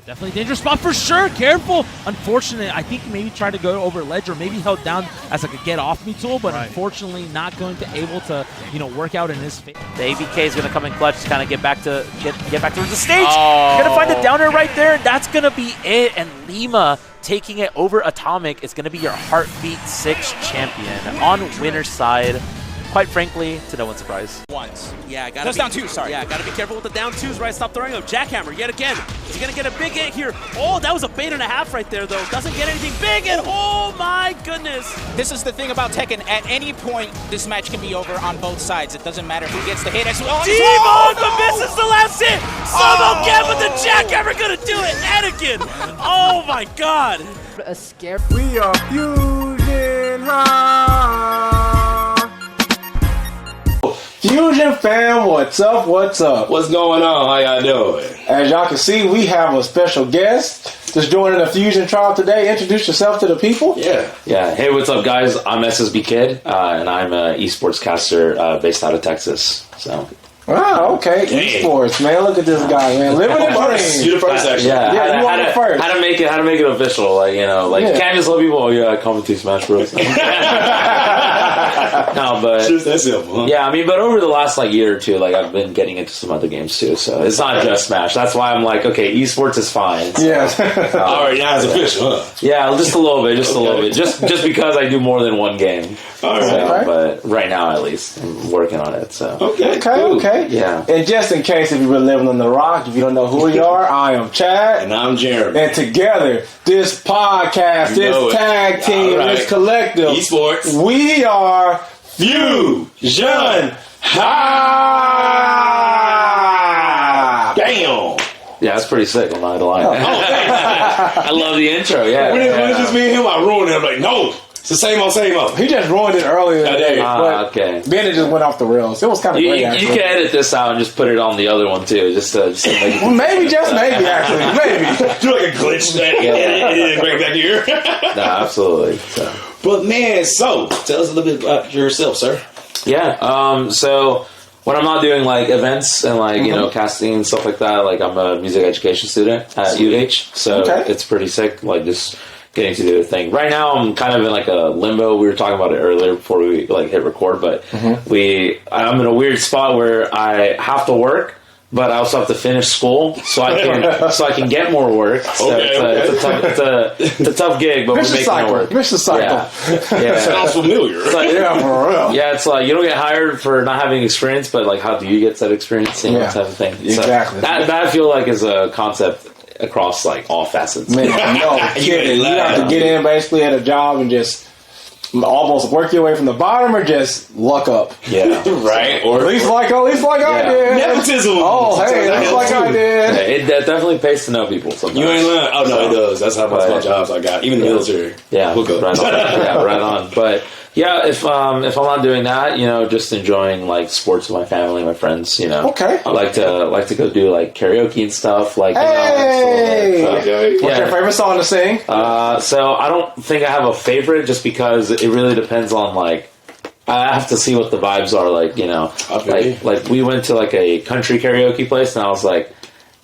Definitely dangerous spot for sure. Careful. Unfortunate. I think maybe tried to go over ledge or maybe held down as like a get off me tool, but unfortunately not going to able to work out in his favor. The ABK is going to come in clutch to kind of get back towards the stage. Going to find the downer right there, and that's going to be it. And Lima taking it over Atomic is going to be your Heartbeat 6 champion on winner's side. Quite frankly, to no one's surprise. Once. Yeah, gotta That's be, down two, sorry. Yeah, gotta be careful with the down twos, right? Stop throwing him. Jackhammer yet again. Is he gonna get a big hit here? Oh, that was a bait and a half right there, though. Doesn't get anything big, and oh my goodness. This is the thing about Tekken. At any point, this match can be over on both sides. It doesn't matter who gets the hit. Demon, but misses the last hit. Solo again, but the Jackhammer gonna do it. Anakin. Oh my god. A scare. We are Fusion High. Fusion fam, what's up? What's up? What's going on? How y'all doing? As y'all can see, we have a special guest that's joining the Fusion trial today. Introduce yourself to the people. Yeah. Hey, what's up, guys? I'm SSB Kid, and I'm an eSports caster based out of Texas. So. Wow, okay. Esports, man. Look at this guy, man. Living the dream. You're the first, actually. Yeah, you are the first. How to make it official? You can't just let people. Oh yeah, I commentate Smash Bros. No, but just that simple. Huh? Yeah, I mean, but over the last year or two, I've been getting into some other games too. So it's not just Smash. That's why I'm okay, esports is fine. So, all right, now it's official, huh? Yeah, just a little bit, just because I do more than one game. All right, so, but right now at least I'm working on it. So okay. Yeah. And just in case if you've been living on the rock, if you don't know who we are, I am Chad. And I'm Jeremy. And together, this podcast, this tag team, this collective, eSports, we are Fusion High. Damn. Yeah, that's pretty sick. I'm not gonna lie. I love the intro. Yeah. When it's just me and him, I ruined it. I'm like, no. It's the same old. He just ruined it earlier today. Okay. Then it just went off the rails. It was kind of great, actually. You can edit this out and just put it on the other one, too. Just to make it maybe, actually. Maybe. Do a glitch and then bring it back here. No, absolutely. So. But, man, so tell us a little bit about yourself, sir. Yeah. So when I'm not doing, events and, casting and stuff like that, I'm a music education student at UH. So it's pretty sick. Just getting to do a thing. Right now, I'm kind of in a limbo. We were talking about it earlier before we hit record, but I'm in a weird spot where I have to work, but I also have to finish school so I can get more work. So it's a tough gig, but we're making it work. Mission cycle. Yeah. Sounds familiar. For real. Yeah, it's you don't get hired for not having experience, but how do you get that experience? Type of thing. Exactly. So that I feel is a concept across all facets. Man, no kidding. You have to get in basically at a job and just almost work your way from the bottom, or just luck up. Yeah, right. Or at least I did. Nepotism. Oh, hey, at least I did. Yeah, it definitly pays to know people. Sometimes. You ain't lying. Oh no, it does. That's how much jobs I got. Even the military. Yeah, hook up. Right on. Yeah, right on. But yeah, if I'm not doing that, just enjoying sports with my family, my friends, Okay. I like to go do karaoke and stuff. What's your favorite song to sing? So I don't think I have a favorite, just because it really depends on I have to see what the vibes are we went to a country karaoke place, and I was like,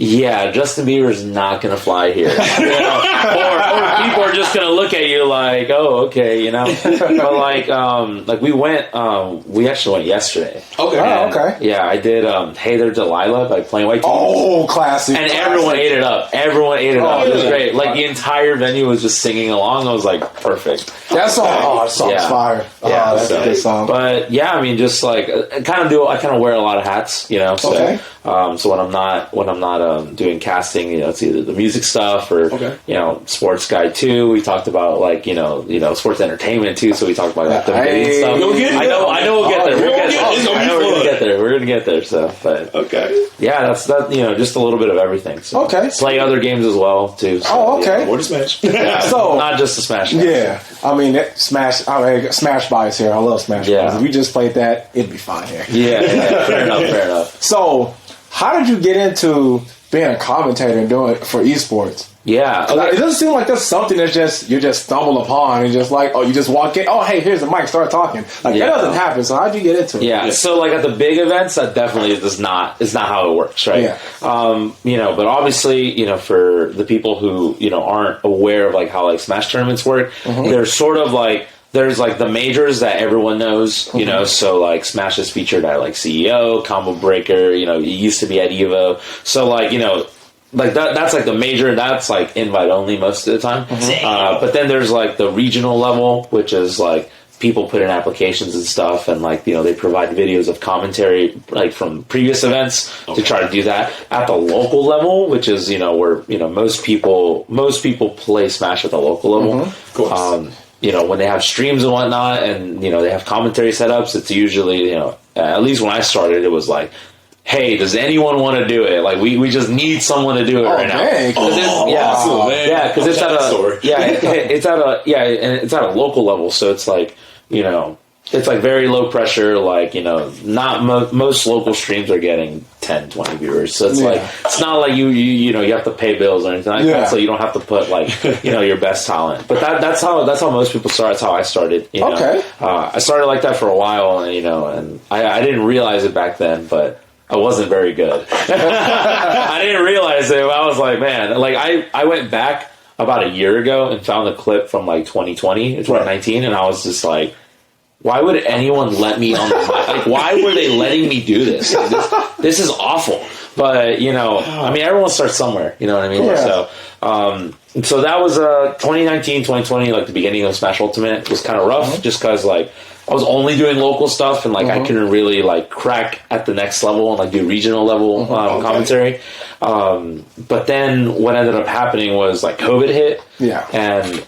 yeah, Justin Bieber's not gonna fly here, or people are just gonna look at you oh, okay, But we went, we actually went yesterday. Okay. Okay. Yeah, I did. Hey There, Delilah by Plain White T's. Oh, classic! And everyone ate it up. It was great. The entire venue was just singing along. I was perfect. That song's fire. Yeah, that's a good song. But yeah, I mean, just I kind of wear a lot of hats, So, so when I'm not doing casting, it's either the music stuff or sports guy too. We talked about sports entertainment too. So we talked about the video stuff. I know we'll get there. We're gonna get there. So, but yeah, that's just a little bit of everything. So, play other games as well too. So, More to Smash. So not just the Smash. Yeah, I mean Smash Buys here. I love Smash Buys. If we just played that, it'd be fine here. Yeah. Fair enough. So, how did you get into being a commentator and doing it for esports? Yeah, it doesn't seem like that's something that's you just stumble upon and just like, you just walk in, hey, here's the mic, start talking. Like that doesn't happen. So how'd you get into it? Yeah, so like at the big events, that definitely is not how it works, right? Yeah. But obviously, for the people who aren't aware of like how like Smash tournaments work, they're sort of like. There's like the majors that everyone knows, so like Smash is featured at like CEO, Combo Breaker, it used to be at EVO. So like, like that's like the major, that's like invite only most of the time. But then there's like the regional level, which is like people put in applications and stuff, and like, they provide videos of commentary like from previous events to try to do that. At the local level, which is, where, most people play Smash at the local level. Of course. When they have streams and whatnot and, they have commentary setups, it's usually, at least when I started, it was like, hey, does anyone want to do it? Like, we just need someone to do it right now. Because it's at a local level, so it's like, it's like very low pressure, like, not most local streams are getting 10, 20 viewers. So it's like, it's not like you have to pay bills or anything like that. So you don't have to put like, your best talent. But that's how most people start. That's how I started. I started like that for a while, and I didn't realize it back then, but I wasn't very good. I didn't realize it. I was like, man, like I went back about a year ago and found a clip from like 2019, and I was just like, why would anyone let me on the mic? Like, why were they letting me do this? Like, this is awful. But, I mean, everyone starts somewhere. You know what I mean? Yeah. So that was 2019, 2020, like the beginning of Smash Ultimate. It was kind of rough just because, like, I was only doing local stuff and, like, I couldn't really, like, crack at the next level and, like, do regional level commentary. But then what ended up happening was, like, COVID hit. Yeah. And,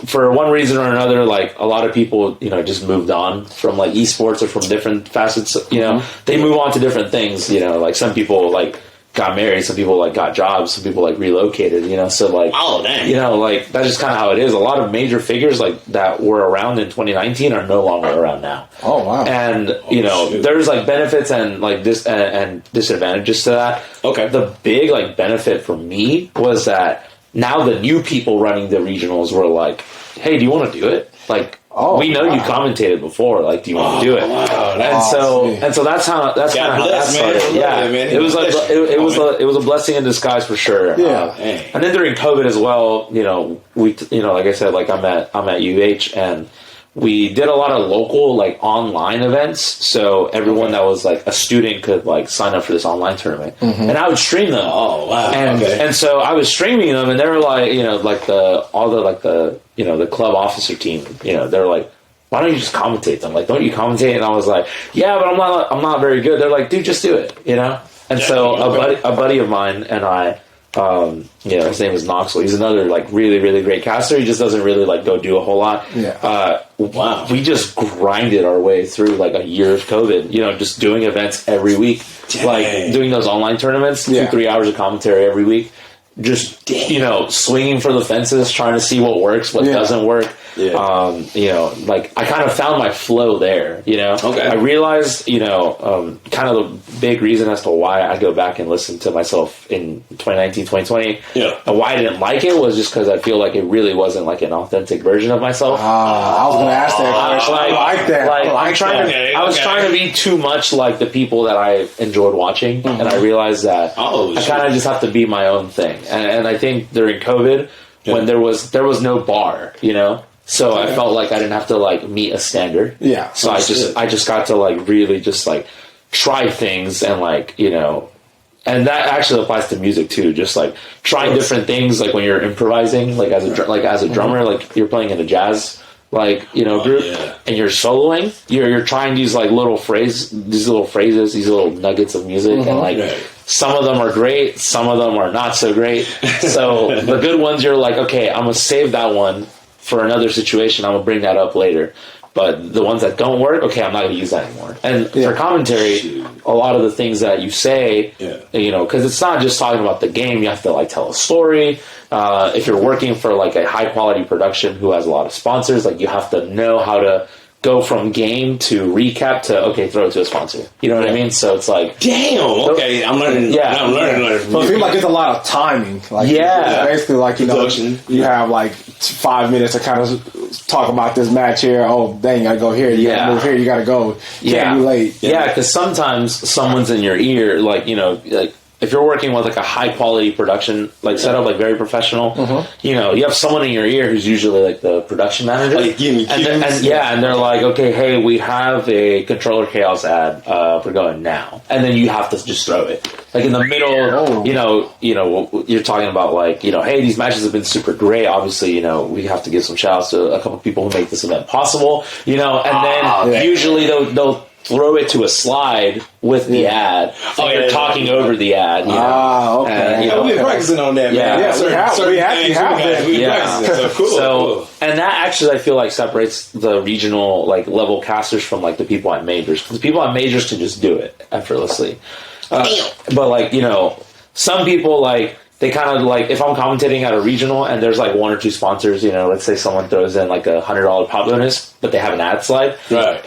for one reason or another, like a lot of people, just moved on from like esports or from different facets. They move on to different things. Like some people like got married, some people like got jobs, some people like relocated. So like, like that's just kind of how it is. A lot of major figures like that were around in 2019 are no longer around now. Oh wow! And there's like benefits and like this and disadvantages to that. Okay, the big like benefit for me was that. Now the new people running the regionals were like, hey, do you want to do it? Like, we know you commentated before. Like, do you want to do it? Wow, and so that's kind of how that started. Yeah, it was like it was a blessing in disguise for sure. Yeah, and then during COVID as well, we like I said, like I'm at UH and. We did a lot of local, like, online events, so everyone that was, like, a student could, like, sign up for this online tournament. And I would stream them. Oh, wow. And so I was streaming them, and they were, like, like, the club officer team, they were like, why don't you just commentate them? Like, don't you commentate? And I was like, yeah, but I'm not very good. They're like, dude, just do it, And so a buddy of mine and I... his name is Knoxville. He's another like really, really great caster. He just doesn't really like go do a whole lot. Yeah. Wow. We just grinded our way through like a year of COVID. Just doing events every week, like doing those online tournaments, 2-3 hours of commentary every week. Just swinging for the fences, trying to see what works, what doesn't work. Yeah. Like I kind of found my flow there. Okay. I realized, kind of the big reason as to why I go back and listen to myself in 2019, 2020. Yeah. And why I didn't like it was just because I feel like it really wasn't like an authentic version of myself. I was going to ask that question. I like that. Like, I was trying to be too much like the people that I enjoyed watching, and I realized that I kind of just have to be my own thing. And I think during COVID, when there was no bar, so I felt like I didn't have to like meet a standard. Yeah. So I just got to like really just like try things and like, and that actually applies to music too. Just like trying different things, like when you're improvising, like as a drummer, like you're playing in a jazz group and you're soloing, you're trying these like little phrases, these little nuggets of music, and like some of them are great, some of them are not so great. So the good ones, you're like, okay, I'm gonna save that one for another situation. I'm gonna bring that up later. But the ones that don't work, okay, I'm not gonna use that anymore. And for commentary, a lot of the things that you say, because it's not just talking about the game. You have to like tell a story. If you're working for like a high quality production who has a lot of sponsors, like you have to know how to go from game to recap to okay, throw it to a sponsor. You know what I mean? So it's like, damn. Okay, I'm learning. Yeah, I'm learning. So it seems like it's a lot of timing. Like, it's basically like you have like 5 minutes to kind of talk about this match here. Oh, dang, you gotta go here. You gotta move here. You gotta go. Can't be late. Yeah, because sometimes someone's in your ear, like like. If you're working with like a high quality production like setup, like very professional, you have someone in your ear who's usually like the production manager, and they're like, okay, hey, we have a Controller Chaos ad, we're going now, and then you have to just throw it like in the middle. You're talking about like hey, these matches have been super great. Obviously, we have to give some shout outs to a couple of people who make this event possible. And then usually they'll throw it to a slide with the ad. You're talking over the ad. Okay. And, we've been practicing on that, man. We have been. Cool. And that actually, I feel like, separates the regional like level casters from like the people at majors. Because people at majors can just do it effortlessly. But like some people like. They kind of like, if I'm commentating at a regional and there's like 1 or 2 sponsors, let's say someone throws in like $100 pop bonus, but they have an ad slide. Right.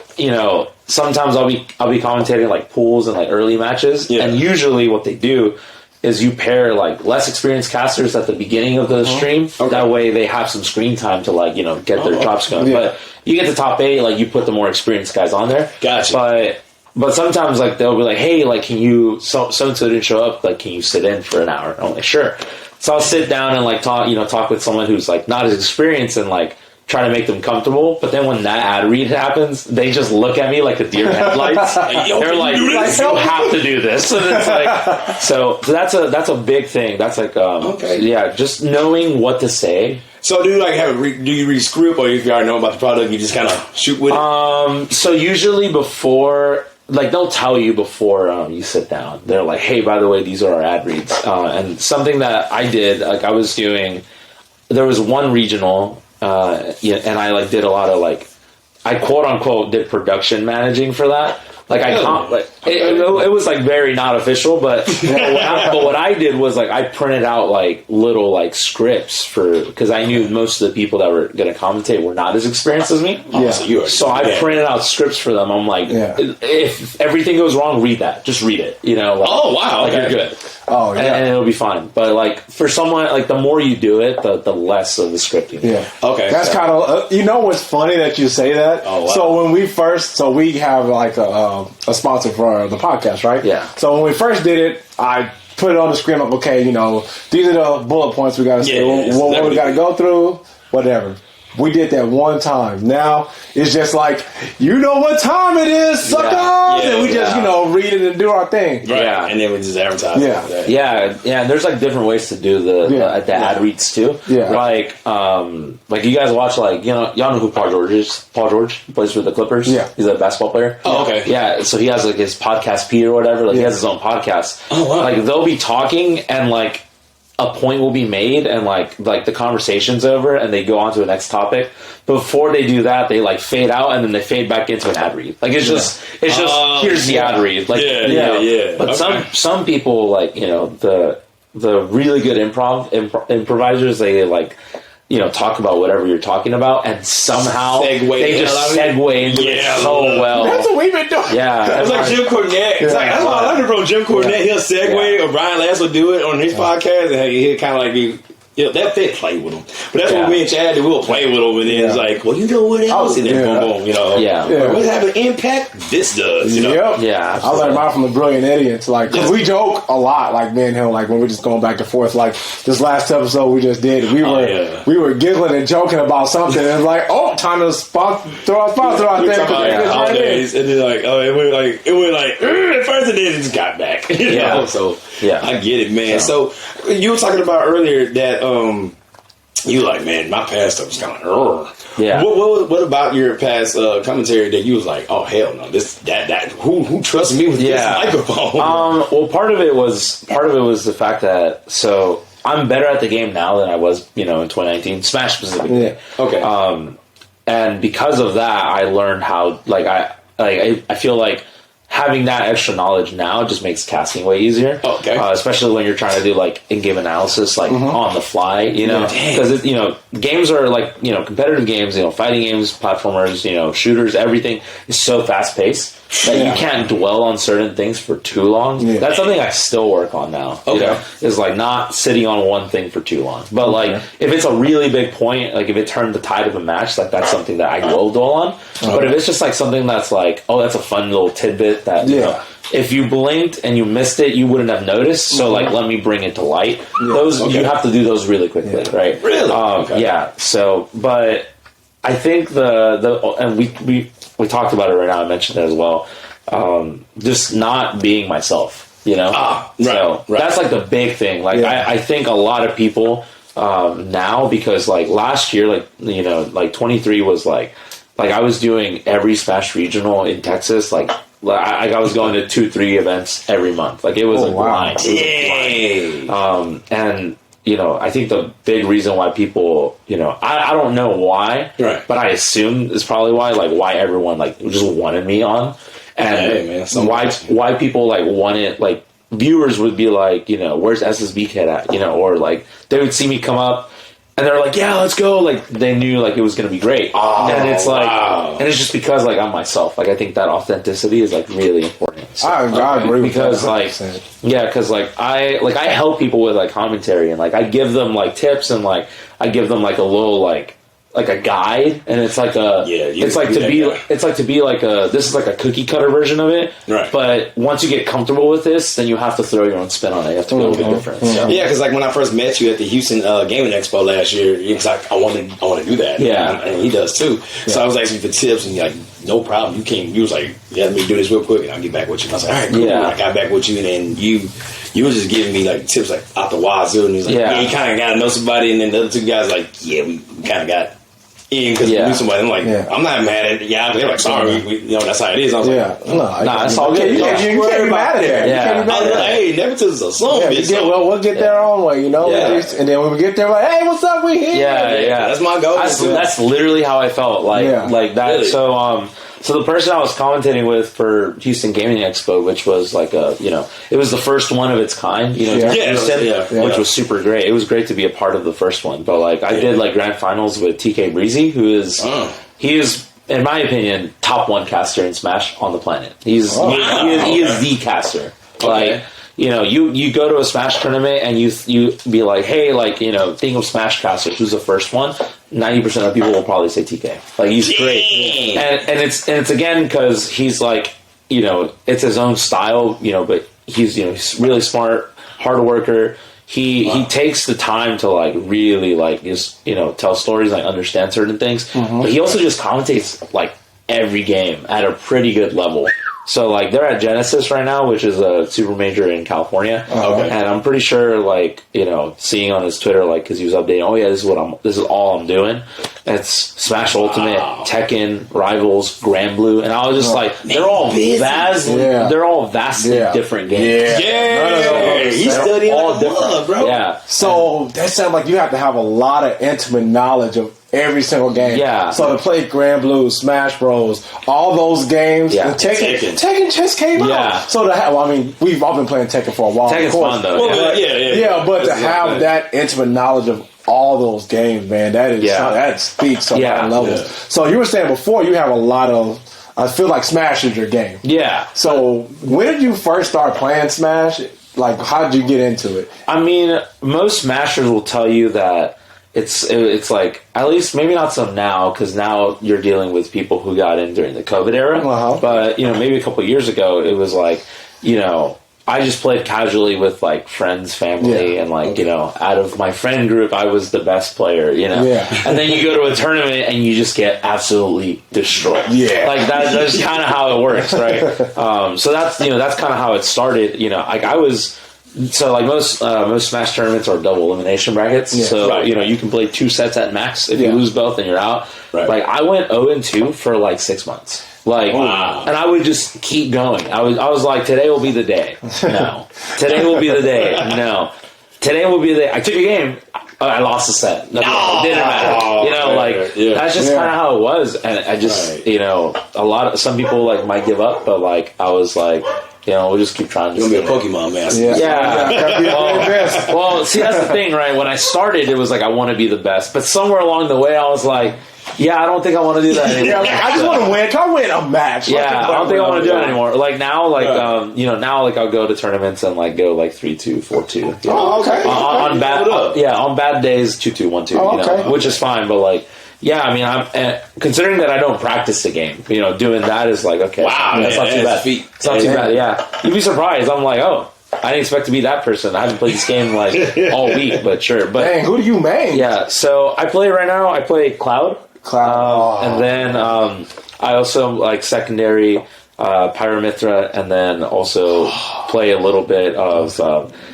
Sometimes I'll be commentating like pools and like early matches. Yeah. And usually what they do is you pair like less experienced casters at the beginning of the stream. Okay. That way they have some screen time to like, get their drops going. Yeah. But you get to top 8, like you put the more experienced guys on there. Gotcha. But sometimes, like, they'll be like, hey, like, can you, so-and-so didn't show up, like, can you sit in for an hour? And I'm like, sure. So I'll sit down and, like, talk with someone who's, like, not as experienced and, like, try to make them comfortable. But then when that ad read happens, they just look at me like a deer in headlights. They're like, you have to do this. And it's like, so that's a big thing. That's like, just knowing what to say. So do you like do you read script, or if you already know about the product, you just kind of shoot with it? So usually before... Like, they'll tell you before you sit down. They're like, hey, by the way, these are our ad reads. And something that I did, like, I was doing... There was one regional, and I, like, did a lot of, like... I, quote-unquote, did production managing for that. Like, it was, like, very not official, but what I did was, like, I printed out, like, little, like, scripts because I knew most of the people that were going to commentate were not as experienced as me. So I printed out scripts for them. I'm like, if everything goes wrong, read that. Just read it. Like, you're good. Oh, yeah. And it'll be fine. But, like, for someone, like, the more you do it, the less of the scripting. Yeah. Okay. That's kind of, what's funny that you say that? Oh, wow. So when we have, like, a sponsor for the podcast, right? Yeah. So when we first did it, I put it on the screen, like, okay, these are the bullet points we got to say, what we got to go through, whatever. We did that one time. Now it's just like, what time it is, suckers, and we just read it and do our thing. Right. Yeah, and then we just advertise. Yeah. And there's like different ways to do the ad reads too. Yeah. Like you guys watch y'all know who Paul George is. Paul George he plays for the Clippers. Yeah, he's a basketball player. Oh, okay. Yeah, so he has like his podcast P or whatever. Like he has his own podcast. Oh wow. Like they'll be talking and like a point will be made and like the conversation's over and they go on to the next topic. Before they do that, they like fade out and then they fade back into an ad read. Like it's just here's the ad read. Like But some people like the really good improvisers they like talk about whatever you're talking about, and somehow they just segue into it so well. That's what we've been doing. Yeah, it's like Jim Cornette. It's like that's why I learned from Jim Cornette. He'll segue, or Brian Last will do it on his podcast, and he'll kind of like be. They play with them. But that's what me and Chad do. We'll play with them, and then it's like, well, what else? And then boom, boom, What's having impact? This does, Yeah. I learned mine from the Brilliant Idiots. Like, cause we joke a lot, like me and him, like when we're just going back and forth. Like this last episode we just did, we were giggling and joking about something, and it's like, time to throw a sponsor out there. And then like, it went like at first, and then it just got back. So I get it, man. So you were talking about earlier that. You like, man, my past stuff was kind of What about your past commentary that you was like, oh hell no, who trusts me with this microphone? Well, part of it was the fact that I'm better at the game now than I was, in 2019, Smash specifically. Yeah. Okay. And because of that, I learned how I feel like having that extra knowledge now just makes casting way easier. Okay. Especially when you're trying to do like in-game analysis, like on the fly, because games are like competitive games, fighting games, platformers, shooters, everything is so fast paced that you can't dwell on certain things for too long. Yeah. That's something I still work on now. Is like not sitting on one thing for too long. But like if it's a really big point, like if it turned the tide of a match, like that's something that I will dwell on. But if it's just like something that's like, oh, that's a fun little tidbit that if you blinked and you missed it, you wouldn't have noticed. So like, let me bring it to light. Those you have to do those really quickly, right? Really? Yeah. So, but I think and we talked about it right now. I mentioned it as well. Just not being myself, So that's like the big thing. Like I think a lot of people now, because like last year, like 23 was like I was doing every Smash regional in Texas, like I was going to 2-3 events every month. Like it was a grind. And I think the big reason why people, I don't know why, but I assume is probably why everyone like just wanted me on, and why people like wanted, like viewers would be like, where's SSB Kid at, or like they would see me come up and they're like, yeah, let's go. Like they knew like it was going to be great. And it's like, and it's just because like I'm myself. Like I think that authenticity is like really important. So, I agree with because that. because I help people with like commentary, and like I give them like tips, and like I give them like a little like a guide, and it's like this is like a cookie cutter version of it, right? But once you get comfortable with this, then you have to throw your own spin on it. You have to be a little bit different. So. Yeah, because like when I first met you at the Houston Gaming Expo last year, he was like, I want to do that. Yeah, and he does too. Yeah. So I was asking for tips, and you're like, no problem. You came. You was like, yeah, let me do this real quick, and I'll get back with you. And I was like, all right, cool. Yeah. I got back with you, and then you were just giving me like tips like out the wazoo, and he was like, yeah, you kind of got to know somebody, and then the other two guys like, yeah, we kind of got in because we knew somebody. I'm like, I'm not mad at it. Yeah, they're like, sorry, that's how it is. I was like, it's all good. You can't be mad at that. Yeah. I was like, hey, nepotism's a song. We'll get there our own way, and then when we get there, like, hey, what's up? We here. Yeah. That's my goal. That's literally how I felt. Like that. Really? So the person I was commentating with for Houston Gaming Expo, which was like it was the first one of its kind, Houston, which was super great. It was great to be a part of the first one. But like I did like grand finals with TK Breezy, who is he is, in my opinion, top 1 caster in Smash on the planet. He is the caster. Okay. Like, you go to a Smash tournament and you be like, hey, like, think of Smash caster, who's the first one? 90% of people will probably say TK. Like, he's great. And it's again because he's like, it's his own style, but he's really smart, hard worker. He takes the time to like really like just tell stories, like understand certain things. But he also just commentates like every game at a pretty good level. So like they're at Genesis right now, which is a super major in California, and I'm pretty sure like seeing on his Twitter, like because he was updating, oh yeah, this is all I'm doing. It's Smash Ultimate, Tekken, Rivals, Grand Blue, and I was just like, they're all vastly different games. He's studying all different, bro. Yeah. So that sounds like you have to have a lot of intimate knowledge of every single game. Yeah. So to play Grand Blue, Smash Bros, all those games, and Tekken just came out. So we've all been playing Tekken for a while. Tekken's fun though. But to have that intimate knowledge of all those games, man, that speaks on a levels. Yeah. So you were saying before you have a lot of. I feel like Smash is your game. Yeah. So when did you first start playing Smash? Like, how did you get into it? I mean, most Smashers will tell you that it's like, at least maybe not so now, because now you're dealing with people who got in during the COVID era. But maybe a couple of years ago, it was like, I just played casually with like friends, family, and like out of my friend group, I was the best player. And then you go to a tournament and you just get absolutely destroyed. Like that's kind of how it works, right? So that's kind of how it started. Like I was. So like most Smash tournaments are double elimination brackets. You can play 2 sets at max. If you lose both, then you're out. Like I went 0-2 for like 6 months. Like, and I would just keep going. I was like, today will be the day. No. Today will be the day. No. Today will be the day. I took a game. I lost a set. It didn't matter. You know, that's just kind of how it was. And I just, you know, some people like might give up, but like I was like, you know, we'll just keep trying to. You're gonna be a Pokemon master. Yeah. Well, see, that's the thing, right? When I started, it was like I want to be the best, but somewhere along the way, I was like, yeah, I don't think I want to do that anymore. I just want to win. Can I win a match? Yeah, I don't think I want to do it anymore. Like now, you know, now like I'll go to tournaments and like go like 3-2, 4-2. Oh, okay. On bad days, 2-2, 1-2. You know, which is fine, but like. Yeah, I mean, I'm considering that I don't practice the game. You know, doing that is like okay. Wow, that's not too bad. It's not too bad. Yeah, you'd be surprised. I'm like, oh, I didn't expect to be that person. I haven't played this game like all week, but sure. But dang, who do you main? Yeah, so I play right now. I play Cloud, and then I also like secondary Pyramithra, and then also play a little bit of.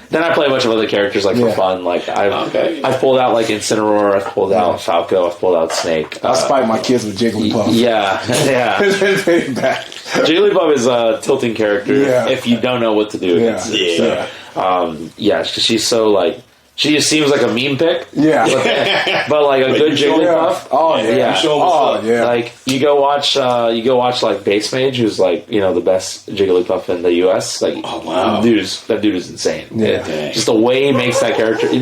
Then I play a bunch of other characters like for fun. Like I've pulled out like Incineroar, I've pulled out Falco, I've pulled out Snake. I spite my kids with Jigglypuff. Yeah. It's pretty bad. Jigglypuff is a tilting character if you don't know what to do against it. So, she's so like. She just seems like a meme pick. Yeah. But like a good Jigglypuff. Oh yeah. Like you go watch like Base Mage, who's like, you know, the best Jigglypuff in the US. Like that dude is insane. Yeah. Just the way he makes that character he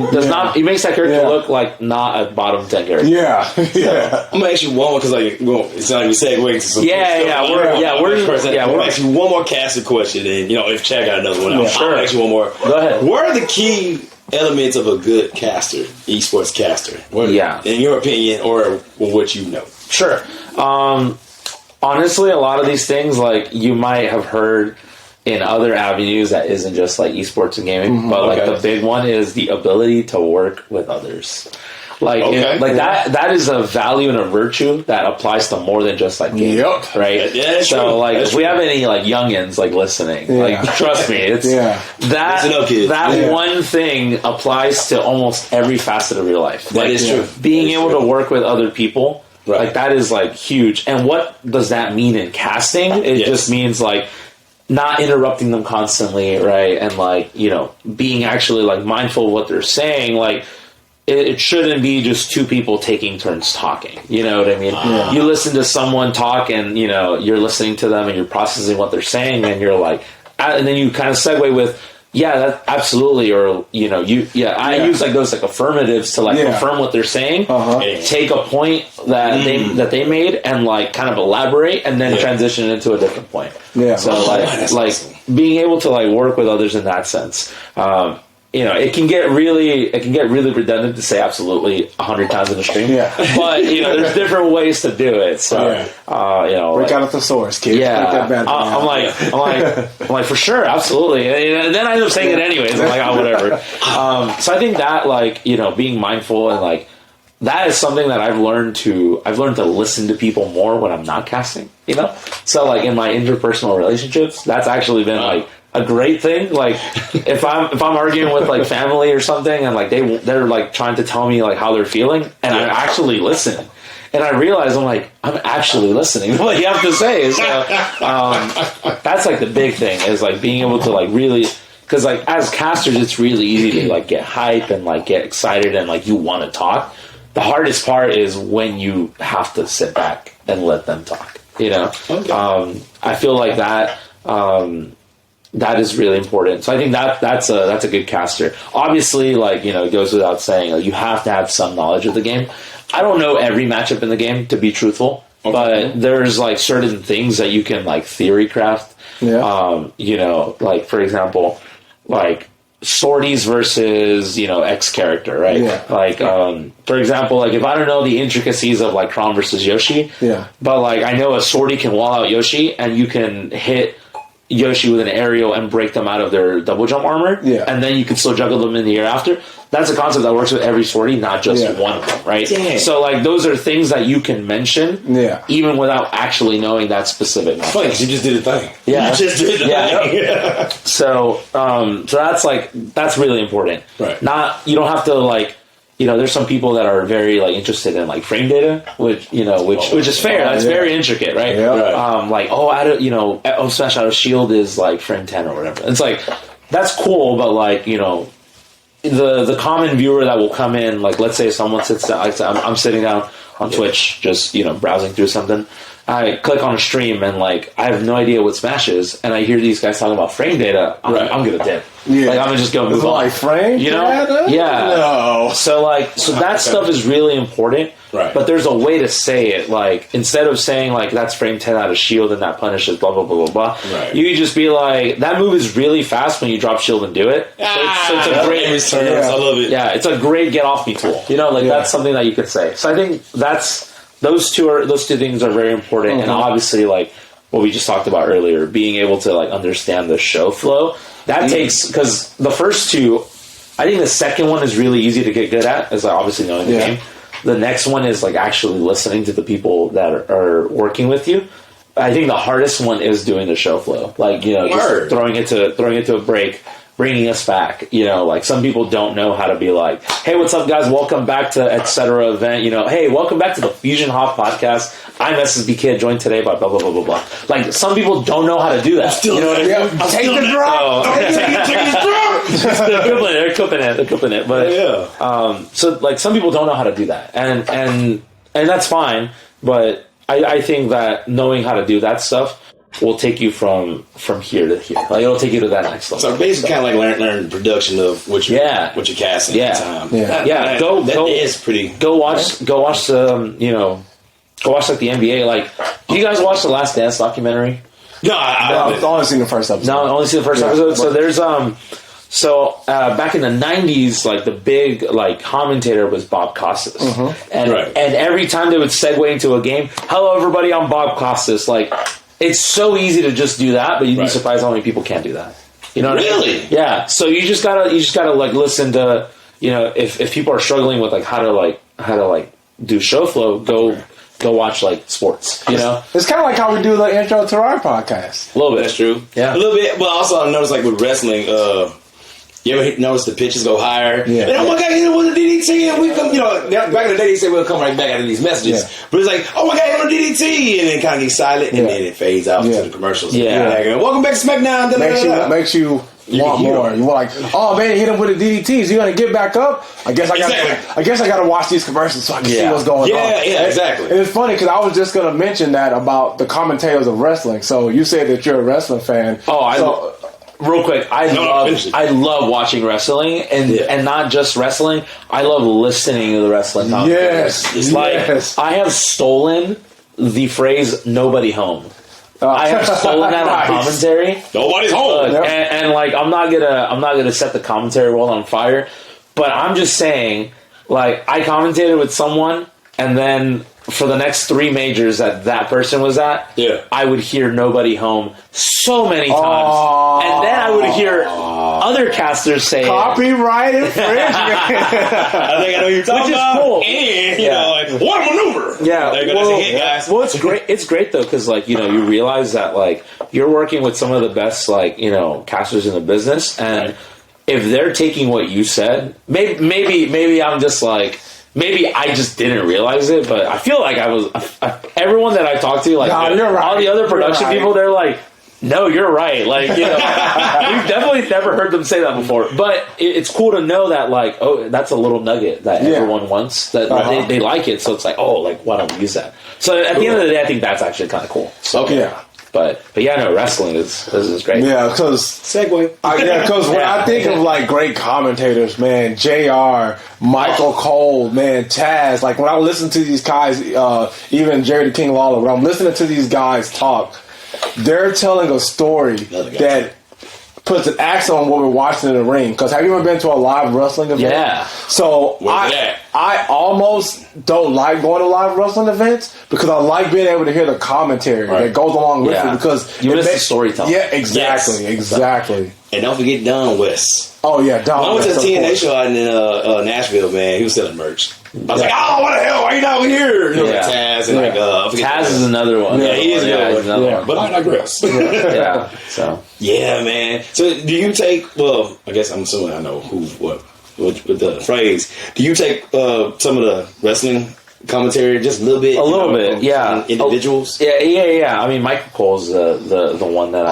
makes that character look like not a bottom 10 character. Yeah. I'm gonna ask you one more because like it's not even segueing to some we're gonna ask you one more caster question, and you know, if Chad got another one, I'm gonna ask you one more. Go ahead. What are the key elements of a good caster, esports caster? In your opinion, or what you know? Sure. Honestly, a lot of these things, like, you might have heard in other avenues that isn't just, like, esports and gaming, but, like, the big one is the ability to work with others. Like, that is a value and a virtue that applies to more than just like gaming, right? Yeah, so true. like, if we have any like youngins like listening, like trust me, it's that one thing applies to almost every facet of your life. That is true. Being able to work with other people, like that is like huge. And what does that mean in casting? It just means like not interrupting them constantly, right? And like, you know, being actually like mindful of what they're saying, like. It shouldn't be just two people taking turns talking. You know what I mean? You listen to someone talk and, you know, you're listening to them and you're processing what they're saying and you're like, and then you kind of segue with, that absolutely. Or, you know, I use like those like affirmatives to like confirm what they're saying, take a point that they made and like kind of elaborate and then transition into a different point. Yeah. So like being able to like work with others in that sense. You know, it can get really redundant to say absolutely 100 times in a stream. Yeah. But, you know, there's different ways to do it. So, you know. Break out a thesaurus, kid. Yeah. I'm like, for sure, absolutely. And then I end up saying it anyways. I'm like, whatever. So I think that, like, you know, being mindful and, like, that is something that I've learned to listen to people more when I'm not casting, you know? So, like, in my interpersonal relationships, that's actually been, like, a great thing. Like if I'm arguing with like family or something and like they're like trying to tell me like how they're feeling and I'm actually listening and I realize I'm actually listening to what you have to say. So that's like the big thing is like being able to like really, because like as casters it's really easy to like get hype and like get excited and like you want to talk. The hardest part is when you have to sit back and let them talk, you know. I feel like that is really important. So I think that's a good caster. Obviously, like, you know, it goes without saying, like, you have to have some knowledge of the game. I don't know every matchup in the game, to be truthful, but there's like certain things that you can like theory craft. Yeah. You know, like for example, like sorties versus, you know, X character, right? Yeah. Like, for example, like if I don't know the intricacies of like Chrom versus Yoshi, but like I know a sortie can wall out Yoshi and you can hit Yoshi with an aerial and break them out of their double jump armor, and then you can still juggle them in the air after. That's a concept that works with every sortie, not just one of them, right? Dang. So, like, those are things that you can mention, even without actually knowing that specific. Funny, you just did a thing. Yeah, you just did a thing. Yeah. So that's really important. Right. You don't have to like. You know, there's some people that are very like interested in like frame data, which is fair. That's very intricate, right? Yeah. Right. Smash Out of Shield is like frame 10 or whatever. It's like that's cool, but like, you know, the common viewer that will come in, like let's say someone sits down, like I'm sitting down on Twitch, just browsing through something. I click on a stream and like I have no idea what Smash is, and I hear these guys talking about frame data. I'm gonna dip. Yeah. Like I'm gonna just go move on. Like frame data? Yeah. No. So that stuff is really important. Right. But there's a way to say it. Like instead of saying like that's frame 10 out of shield and that punishes blah blah blah blah blah. Right. You could just be like that move is really fast when you drop shield and do it. So it's a great returns. I love it. Yeah, it's a great get off me tool. That's something that you could say. So I think those two things are very important, and obviously, like what we just talked about earlier, being able to like understand the show flow. That takes, because the first two, I think the second one is really easy to get good at, is like obviously knowing the game. The next one is like actually listening to the people that are working with you. I think the hardest one is doing the show flow, like just throwing it to a break. Bringing us back, like some people don't know how to be like, hey, what's up, guys? Welcome back to etc. event. Hey, welcome back to the Fusion Hop podcast. I'm SSB Kid, joined today by blah blah blah blah blah. Like some people don't know how to do that. What I mean? Take the drop. They're clipping it. But so like some people don't know how to do that, and that's fine. But I think that knowing how to do that stuff will take you from here to here. Like it'll take you to that next level. So basically, kind of like learn production of what you're casting at the time. That is pretty. Go watch like the NBA. Like, do you guys watch the Last Dance documentary? No, I've only seen the first episode. No, I only seen the first episode. So there's back in the 90s, like the big like commentator was Bob Costas, and every time they would segue into a game, hello everybody, I'm Bob Costas. Like. It's so easy to just do that, but you'd be surprised how many people can't do that. You know what I mean? Yeah. So you just gotta like listen to, if people are struggling with like how to do show flow, go watch like sports. It's kind of like how we do the intro to our podcast. A little bit. That's true. Yeah. A little bit. But also I noticed like with wrestling, you ever notice the pitches go higher? Yeah. And oh my God, with the DDT, and we come, back in the day they said we'll come right back out of these messages. Yeah. But it's like, oh my God, on the DDT, and then kind of gets silent, and then it fades out to the commercials. Yeah. Welcome back to SmackDown. Makes you want more. You want like, oh man, hit him with the DDTs. You gonna get back up? I guess I gotta watch these commercials so I can see what's going on. Yeah, exactly. And it's funny because I was just gonna mention that about the commentators of wrestling. So you said that you're a wrestling fan. Real quick, I love watching wrestling, and not just wrestling. I love listening to the wrestling commentators. Yes. I have stolen the phrase "nobody home." I have stolen that on commentary. Nobody's home, and like I'm not gonna set the commentary world on fire, but I'm just saying, like I commentated with someone, and then for the next 3 majors that person was at, I would hear "nobody home" so many times, and then I would hear other casters say copyright infringement. I think I know what you're talking about. Cool. And what a maneuver! Yeah, that's a hit, guys. Well, it's great. It's great though because like you realize that like you're working with some of the best like casters in the business, and if they're taking what you said, maybe I'm just like. Maybe I just didn't realize it, but I feel like I was. Everyone that I talked to, like all the other production people, they're like, "No, you're right." Like we've definitely never heard them say that before. But it's cool to know that, like, oh, that's a little nugget that everyone wants. That they like it, so it's like, oh, like why don't we use that? So at the end of the day, I think that's actually kind of cool. So, But wrestling is great. Yeah, because segue. Because when I think of like great commentators, man, JR, Michael Cole, man, Taz. Like when I listen to these guys, even Jerry the King Lawler, when I'm listening to these guys talk, they're telling a story that puts an accent on what we're watching in the ring. Because have you ever been to a live wrestling event? Yeah. So I almost don't like going to live wrestling events because I like being able to hear the commentary that goes along with it because you miss the storytelling. Yeah, exactly. And don't forget Don West. Oh yeah, Don. I went to the TNA show out in Nashville, man. He was selling merch. I was like, oh, what the hell? Why you not here? Taz and Taz is another one. Yeah, he is another one. But I digress. So man. So do you take? Well, I guess I'm assuming I know what with the phrase. Do you take some of the wrestling commentary, just a little bit. A little bit, yeah. Individuals. Yeah. I mean, Michael Cole's the one that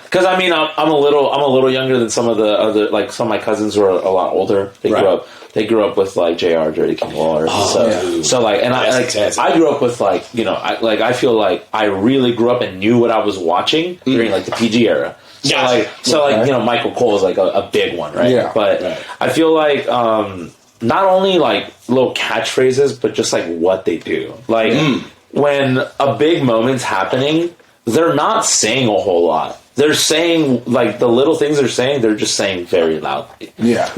because I mean, I'm a little younger than some of the other, like some of my cousins who are a lot older. They grew up with like JR, Dirty King Lawler. So like, and I grew up with like, you know, I feel like I really grew up and knew what I was watching during like the PG era. So you know, Michael Cole is like a big one, right? Yeah. But I feel like not only like little catchphrases, but just like what they do. Like when a big moment's happening, they're not saying a whole lot. They're saying like the little things they're saying. They're just saying very loudly. Yeah.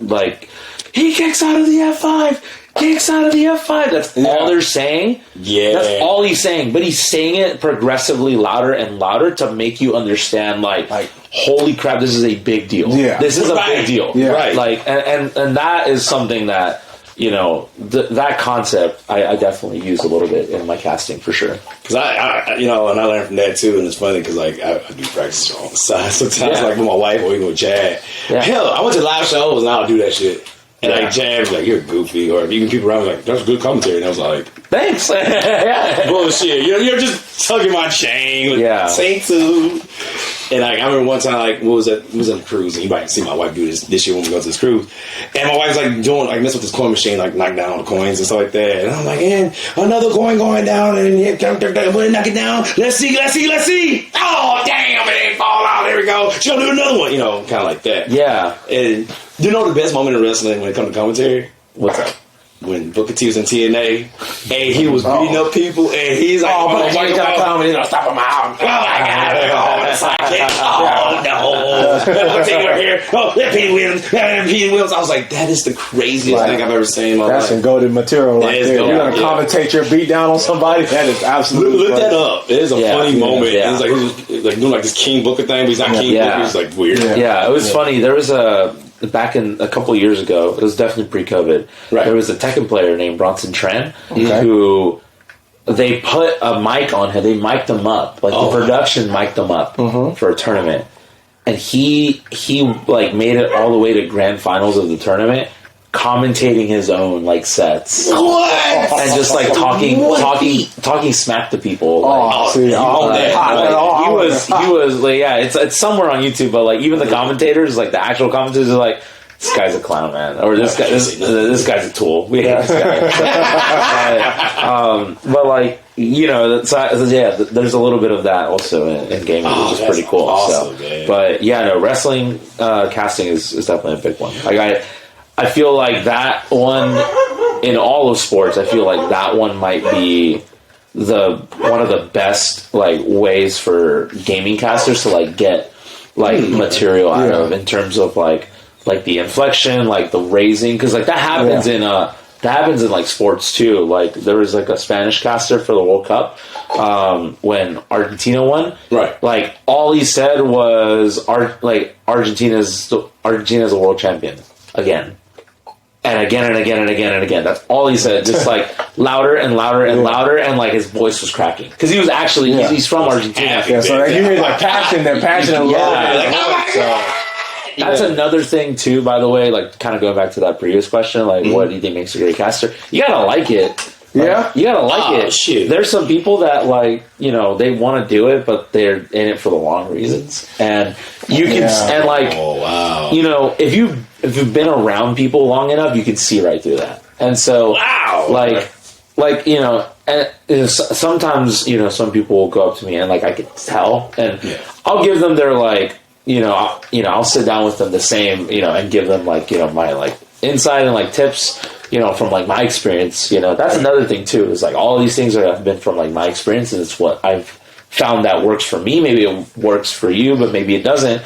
Like he kicks out of the F5. Kicks out of the F5. That's all they're saying. Yeah. That's all he's saying. But he's saying it progressively louder and louder to make you understand, like holy crap, this is a big deal. Yeah. This is a big deal. Yeah. Right. Like, and that is something that, you know, that concept I definitely use a little bit in my casting for sure. Because I you know, and I learned from that too, and it's funny because like I do practice on the side sometimes, like with my wife or even with Chad. Yeah. Hell, I went to live shows and I'll do that shit. And like Jab's like, you're goofy, or even people around me like, that's good commentary. And I was like, thanks. Bullshit. You're just tugging my chain. Like, say too. And like, I remember one time, like, what was that? It was on a cruise, and you might see my wife do this year when we go to this cruise. And my wife's like doing like messing with this coin machine, like knock down the coins and stuff like that. And I'm like, and another coin going down, and knock it down. Let's see. Oh damn, it ain't fall out. There we go. She'll do another one. You know, kind of like that. Yeah. And you know the best moment in wrestling when it comes to commentary? What's up? When Booker T was in TNA, and he was beating up people, and he's like, "Oh, but you gotta come and stop him out." Oh my God! Oh no! I'm taking right here. Oh, let Pete wins. I was like, that is the craziest thing I've ever seen in my life. That's some golden material right there. You're gonna commentate your beat down on somebody. That is absolutely look that up. It is a funny moment. It's like he was like doing like this King Booker thing, but he's not King Booker. It's like weird. Yeah, it was funny. There was back in a couple of years ago, it was definitely pre-COVID. Right. There was a Tekken player named Bronson Tran who they put a mic on him. They mic'd him up, like the production mic'd him up for a tournament, and he like made it all the way to grand finals of the tournament, commentating his own like sets. What? And just like talking smack to people. He was like, it's somewhere on YouTube, but like even the commentators, like the actual commentators, are like, this guy's a clown, man, or this guy's a tool. We hate this guy. But like, you know, there's a little bit of that also in gaming, which is pretty cool. Awesome, but wrestling casting is definitely a big one. Like I feel like that one in all of sports, I feel like that one might be one of the best like ways for gaming casters to like get like material out of, in terms of like the inflection, like the raising, because like that happens in like sports too. Like there was like a Spanish caster for the World Cup when Argentina won. Right. Like all he said was Argentina's a world champion again. And again and again and again and again. That's all he said. Just like louder and louder and louder, and like his voice was cracking because he was actually he's from Argentina. Yeah, so like, you hear like passion and love. That's another thing too. By the way, like kind of going back to that previous question, like what do you think makes a great caster? You gotta like it. Like, you gotta like it. Shit. There's some people that like, you know, they want to do it, but they're in it for the wrong reasons, and you can and like, you know, if you've been around people long enough, you can see right through that. And so, like you know, and sometimes, you know, some people will go up to me and like I can tell, and I'll give them their like, I'll sit down with them the same, you know, and give them like, you know, my like insight and like tips, you know, from like my experience. You know, that's another thing too, is like all these things have been from like my experience, and it's what I've found that works for me. Maybe it works for you, but maybe it doesn't.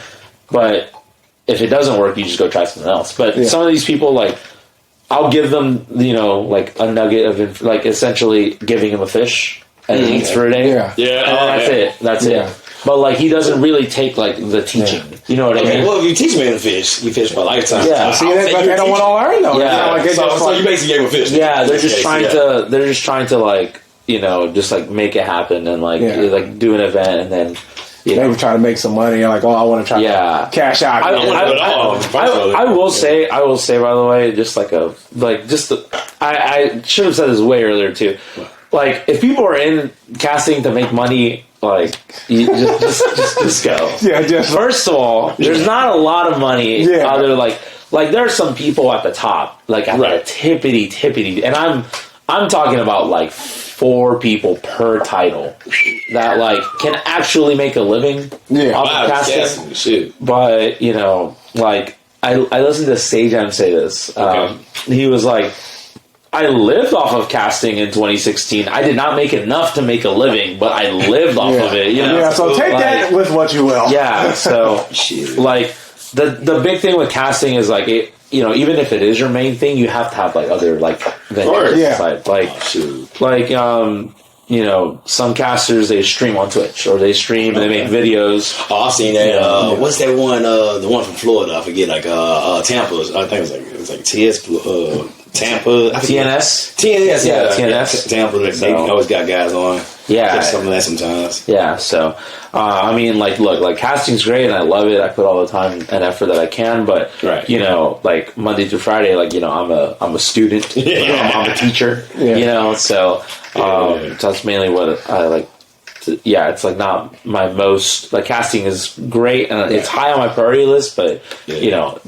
But if it doesn't work, you just go try something else. But some of these people, like, I'll give them, you know, like a nugget of, like, essentially giving him a fish and he eats for a day. And that's it. That's it. But, like, he doesn't really take, like, the teaching. You know what I mean? Well, if you teach me to fish, you fish for a lifetime. Yeah. See, that's like they don't want to learn, though. Yeah. So you basically gave him a fish. Yeah, they're just trying to, like, you know, just, like, make it happen and, like, do an event and then Maybe try to make some money and like, I want to try to cash out. I will say, by the way, I should have said this way earlier too. Like, if people are in casting to make money, like, you just go. Yeah, first of all, there's not a lot of money. Yeah. Other like there are some people at the top, like at the tippity, and I'm talking about like 4 people per title that like can actually make a living off of casting. Shoot. But like I listened to Sage M say this. He was like, I lived off of casting in 2016. I did not make enough to make a living, but I lived off of it. So take that with what you will. Yeah. So like the big thing with casting is like it. Even if it is your main thing, you have to have like other like ventures. Some casters, they stream on Twitch or they stream and they make videos. Oh, I've seen that. What's that one? The one from Florida. I forget. Like Tampa. I think it was like TS. Tampa. TNS. TNS. Yeah. TNS. Tampa. They always got guys on. Yeah. Some of that sometimes. Yeah. So, I mean, like, look, like casting's great and I love it. I put all the time and effort that I can, but like Monday through Friday, like, I'm a student. I'm a teacher. So that's mainly what I like. It's like not my most, like, casting is great and it's high on my priority list, but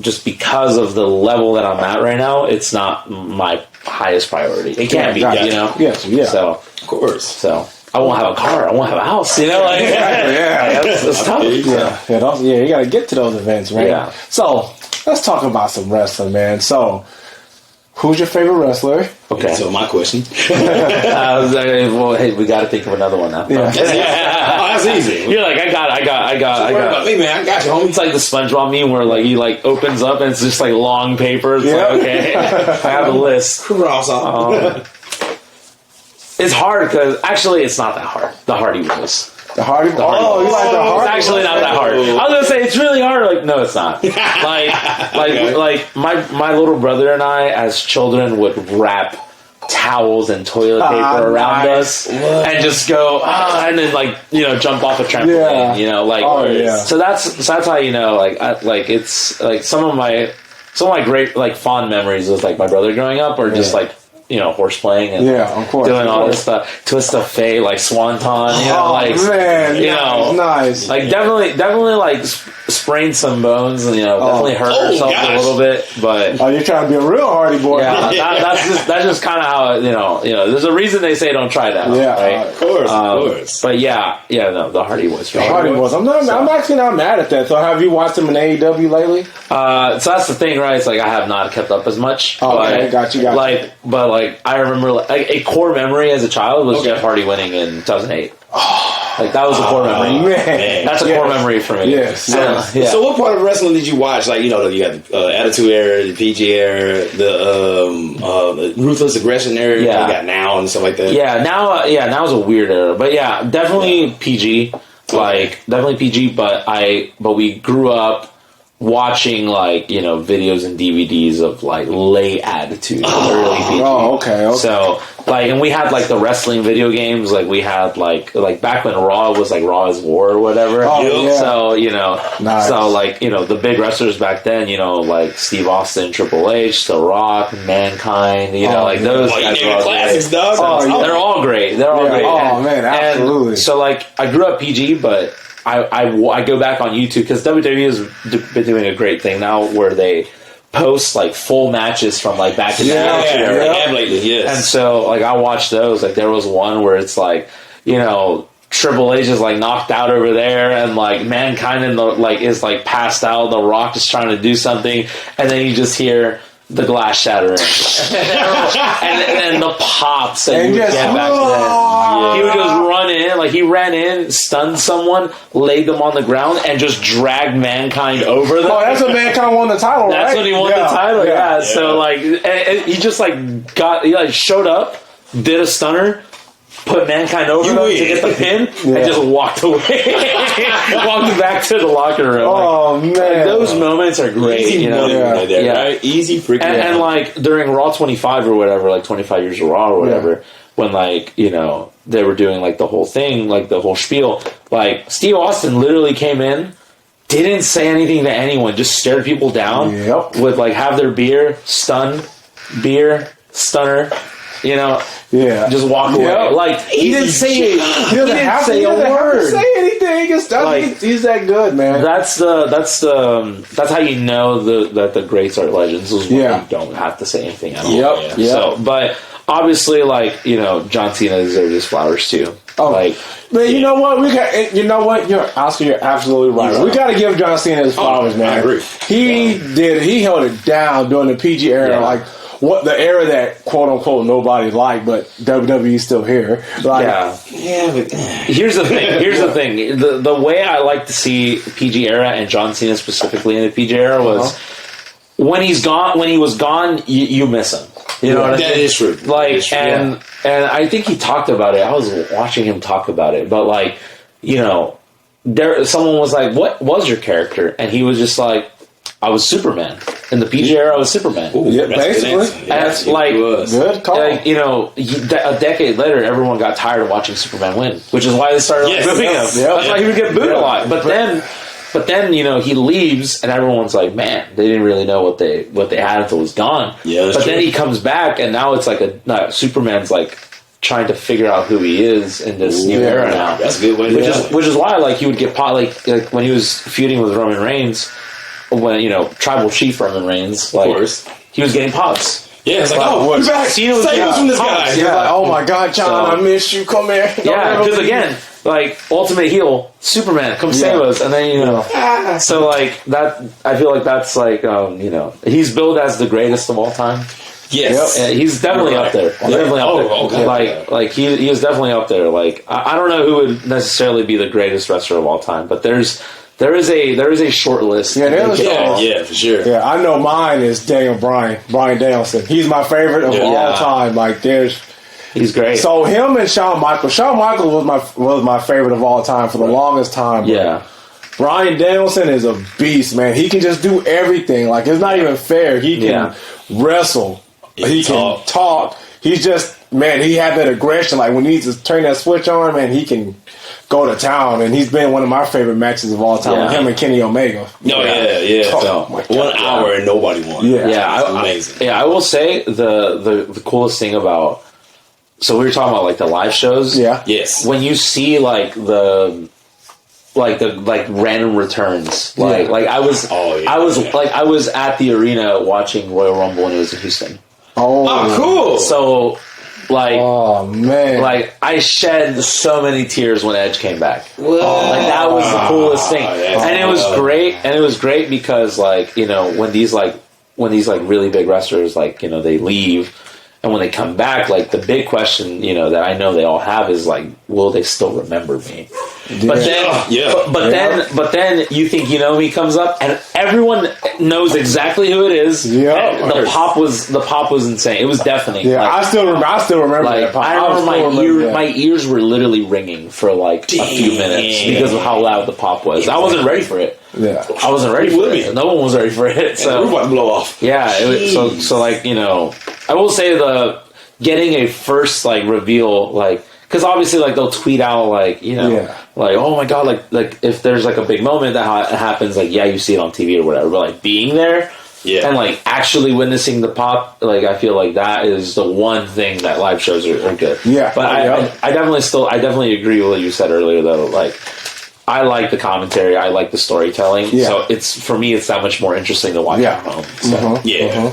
just because of the level that I'm at right now, it's not my highest priority. It can't be, So of course. So I won't have a car. I won't have a house. That's tough. You got to get to those events, right? Yeah. So let's talk about some wrestling, man. So, who's your favorite wrestler? Okay. So my question. Well, hey, we got to think of another one now. Yeah. That's easy. You're like, I got. About me, man. I got you, homie. It's like the SpongeBob meme where like he like opens up and it's just like long paper. It's like, okay, I have a list. It's hard because actually it's not that hard. The Hardy Boys. The Hardy Boys. Oh, you like the Hardy Boys? It's actually not that hard. I was gonna say it's really hard. Like, no, it's not. like my little brother and I, as children, would wrap towels and toilet paper around us and just go and then like jump off a trampoline. So that's how it's like some of my great like fond memories of like my brother growing up or just like horse playing and of course, doing all this stuff, twist of fate, like swanton, nice. Like definitely like sprained some bones and definitely hurt herself a little bit. But you're trying to be a real Hardy Boy. Yeah, that's just kind of how there's a reason they say don't try that. Yeah, right? Of course. But no, the Hardy Boys. The Hardy Boys. I'm actually not mad at that. So have you watched them in AEW lately? So that's the thing, right? It's like I have not kept up as much. Okay, got you. Like I remember, like a core memory as a child was Jeff Hardy winning in 2008. Like that was a core memory. Man. That's a core memory for me. Yes. So what part of wrestling did you watch? Like you got the Attitude Era, the PG era, the Ruthless Aggression era. You got Now and stuff like that. Now is a weird era, but definitely PG. Like definitely PG. But we grew up watching like videos and DVDs of like late Attitude, early PG. Oh, okay. So like, and we had like the wrestling video games. Like we had like back when Raw was like Raw is War or whatever. Oh, yeah. So nice. So like the big wrestlers back then, like Steve Austin, Triple H, The Rock, Mankind. Like those guys are all classics, dog. They're all great. They're all great. Oh man, absolutely. And so like I grew up PG, but I go back on YouTube because WWE has been doing a great thing now where they post like full matches from like back in the day. And so like I watched those. Like there was one where it's like Triple H is like knocked out over there and like Mankind is like passed out. The Rock is trying to do something and then you just hear the glass shattering and the pops and you would get back then. He would just run in, like he ran in, stunned someone, laid them on the ground, and just dragged Mankind over them. Oh, that's when Mankind won the title, right? That's when he won the title, So like he just like he showed up, did a stunner, put Mankind over them to get the pin, and just walked away. Walked back to the locker room. Oh, man. Like, those moments are great. Easy money right there, right? Easy freaking and like, during Raw 25 or whatever, like 25 Years of Raw or whatever, when, like, you know, they were doing, like, the whole thing, like, the whole spiel, like, Steve Austin literally came in, didn't say anything to anyone, just stared people down, would, like, have their beer, stunner, you know, just walk away. Like, he didn't say a word. Say anything. He's that good, man. That's how you know that the greats are legends. Is when you don't have to say anything at all. So, but obviously, like, you know, John Cena deserves his flowers too. Oh, like, man, you know what? Oscar, you're absolutely right. We got to give John Cena his flowers, man. I agree. He held it down during the PG era, like what the era that quote unquote nobody liked, but WWE's still here. Like, but here's the thing. The way I like to see PG era and John Cena specifically in the PG era was when he was gone, you miss him. You know what I mean? That is true. Like, and I think he talked about it. I was watching him talk about it, but, like, you know, someone was like, "What was your character?" And he was just like, "I was Superman." In the PG era, I was Superman. Ooh, basically. And like, good call. Like, you know, a decade later, everyone got tired of watching Superman win, which is why they started booing him. That's why he would get booed a lot. But then, you know, he leaves, and everyone's like, man, they didn't really know what they had until it was gone. Yeah, that's true. Then he comes back, and now it's like Superman's like trying to figure out who he is in this new era now. That's a good way to do it. Which is why, like, he would get like when he was feuding with Roman Reigns, when, you know, Tribal Chief Roman Reigns, like, he was getting pops. Yeah, it's like, oh, we're back. Cena was Save us from this guy. Yeah, like, oh my God, John, I miss you. Come here. Because again, like, ultimate heel, Superman, come save us, and then, you know, so, like, that, I feel like that's like, you know, he's billed as the greatest of all time. Yes, he's definitely up there. Definitely up there. Okay. Like he is definitely up there. Like, I don't know who would necessarily be the greatest wrestler of all time, but there is a short list. Yeah, for sure. Yeah, I know mine is Brian Danielson. He's my favorite of all time. Like, he's great. So him and Shawn Michaels. Shawn Michaels was my favorite of all time for the longest time. Yeah. Brian Danielson is a beast, man. He can just do everything. Like, it's not even fair. He can wrestle. He can talk. He's just, man, he had that aggression. Like, when he needs to turn that switch on, man, he can go to town. And he's been one of my favorite matches of all time with him and Kenny Omega. Oh, 1 hour and nobody won. Amazing. I will say the coolest thing about, so we were talking about, like, the live shows. Yeah. Yes. When you see, like, the random returns, like I was at the arena watching Royal Rumble when it was in Houston. Oh, cool. So, like, oh man, like, I shed so many tears when Edge came back. Like, that was the coolest thing, and it was great. And it was great because, like, you know, when these really big wrestlers, like, you know, they leave. And when they come back, like, the big question, you know, that I know they all have is, like, will they still remember me? But then you think, you know, he comes up and everyone knows exactly who it is. Yeah, the pop was insane. It was deafening. Yeah, like, I still remember like, that pop. I remember my ears were literally ringing for, like, a few minutes because of how loud the pop was. I wasn't ready for it. Yeah, I wasn't ready for it. No one was ready for it. So we're about to blow off. Yeah, so like, you know, I will say getting a first, like, reveal, like, because obviously, like, they'll tweet out, like, you know, like, oh my God, like if there's, like, a big moment that happens, like, you see it on TV or whatever, but, like, being there and, like, actually witnessing the pop, like, I feel like that is the one thing that live shows are good. Yeah, but I definitely agree with what you said earlier, though. Like, I like the commentary. I like the storytelling. Yeah. So for me, it's that much more interesting to watch at home. So.